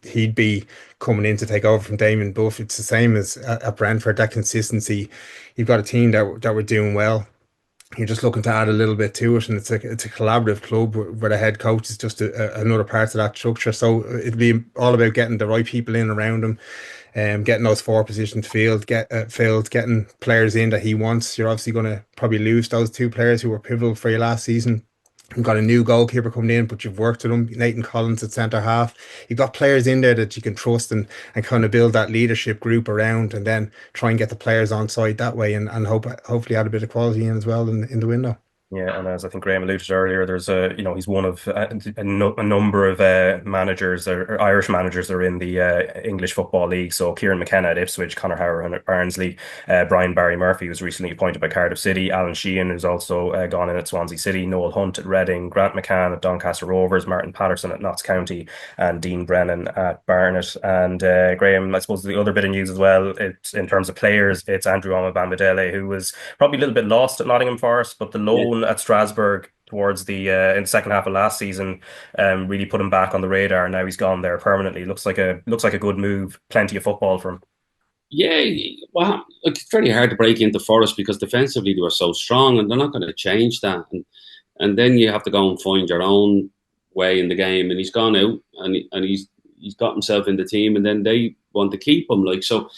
he'd be coming in to take over from Damien Buff. It's the same as at Brentford, that consistency. You've got a team that were doing well. You're just looking to add a little bit to it, and it's a collaborative club where the head coach is just another part of that structure. So it'll be all about getting the right people in around him, getting those four positions filled, getting players in that he wants. You're obviously going to probably lose those two players who were pivotal for you last season. You've got a new goalkeeper coming in, but you've worked with him, Nathan Collins at centre half. You've got players in there that you can trust, and kind of build that leadership group around, and then try and get the players on side that way, and hopefully add a bit of quality in as well in the window. Yeah, and as I think Graham alluded to earlier, there's he's one of a number of managers or Irish managers that are in the English Football League. So Kieran McKenna at Ipswich, Conor Howerton at Barnsley, Brian Barry Murphy was recently appointed by Cardiff City, Alan Sheehan, who's also gone in at Swansea City, Noel Hunt at Reading, Grant McCann at Doncaster Rovers, Martin Patterson at Notts County, and Dean Brennan at Barnet. And Graham, I suppose the other bit of news as well, it's in terms of players, it's Andrew Omabamidele, who was probably a little bit lost at Nottingham Forest, but the loan at Strasbourg towards the in the second half of last season really put him back on the radar. Now he's gone there permanently. Looks like a good move. Plenty of football for him. Yeah, well, it's very hard to break into Forest because defensively they were so strong, and they're not going to change that. And then you have to go and find your own way in the game. And he's gone out, and he's got himself in the team, and then they want to keep him. Like, so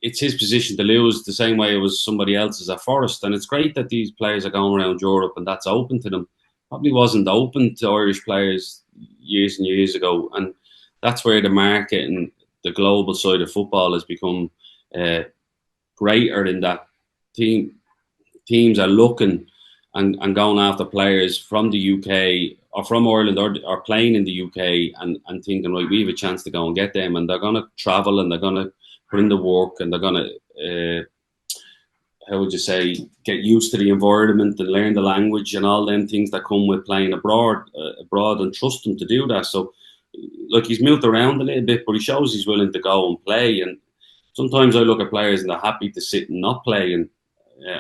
it's his position to lose, the same way it was somebody else's at Forest. And it's great that these players are going around Europe and that's open to them. Probably wasn't open to Irish players years and years ago. And that's where the market and the global side of football has become greater, in that teams are looking and going after players from the UK or from Ireland or playing in the UK and thinking, right, we have a chance to go and get them. And they're going to travel, and they're going to put in the work, and they're going to, how would you say, get used to the environment and learn the language and all them things that come with playing abroad, and trust them to do that. So, like, he's moved around a little bit, but he shows he's willing to go and play. And sometimes I look at players and they're happy to sit and not play. And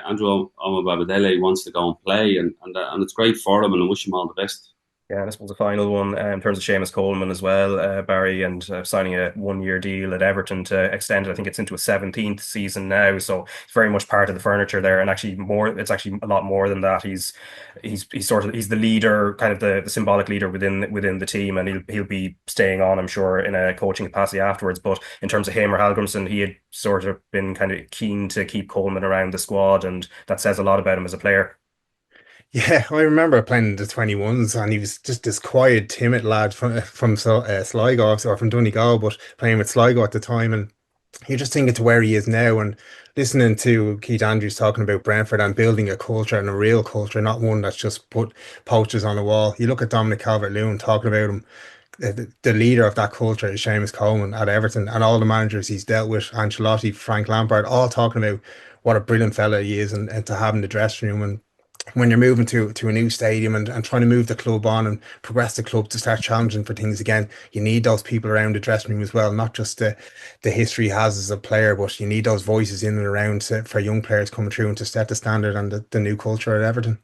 Andrew Omabamidele wants to go and play, and it's great for him, and I wish him all the best. Yeah, and I suppose the final one in terms of Seamus Coleman as well, Barry, and signing a 1-year deal at Everton to extend it. I think it's into a 17th season now, so it's very much part of the furniture there. And actually, it's actually a lot more than that. He's the leader, kind of the symbolic leader within the team, and he'll be staying on, I'm sure, in a coaching capacity afterwards. But in terms of him or Hallgrimsson, he had sort of been kind of keen to keep Coleman around the squad, and that says a lot about him as a player. Yeah, I remember playing in the 21s, and he was just this quiet, timid lad from Sligo, or from Donegal, but playing with Sligo at the time. And you just think to where he is now, and listening to Keith Andrews talking about Brentford and building a culture and a real culture, not one that's just put posters on the wall. You look at Dominic Calvert-Lewin talking about him. The leader of that culture is Seamus Coleman at Everton, and all the managers he's dealt with, Ancelotti, Frank Lampard, all talking about what a brilliant fella he is, and to have in the dressing room. And when you're moving to a new stadium, and trying to move the club on and progress the club to start challenging for things again, you need those people around the dressing room as well, not just the history he has as a player, but you need those voices in and around for young players coming through and to set the standard and the new culture at Everton.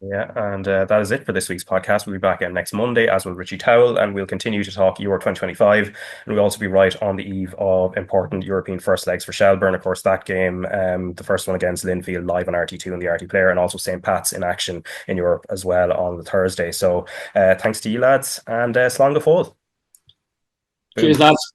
Yeah, and that is it for this week's podcast. We'll be back again next Monday, as will Richie Towell, and we'll continue to talk Euro 2025. And we'll also be right on the eve of important European first legs for Shelbourne. Of course, that game, the first one against Linfield, live on RT2 and the RT Player, and also St. Pat's in action in Europe as well on the Thursday. So thanks to you lads, and slán go fóill. Cheers, lads.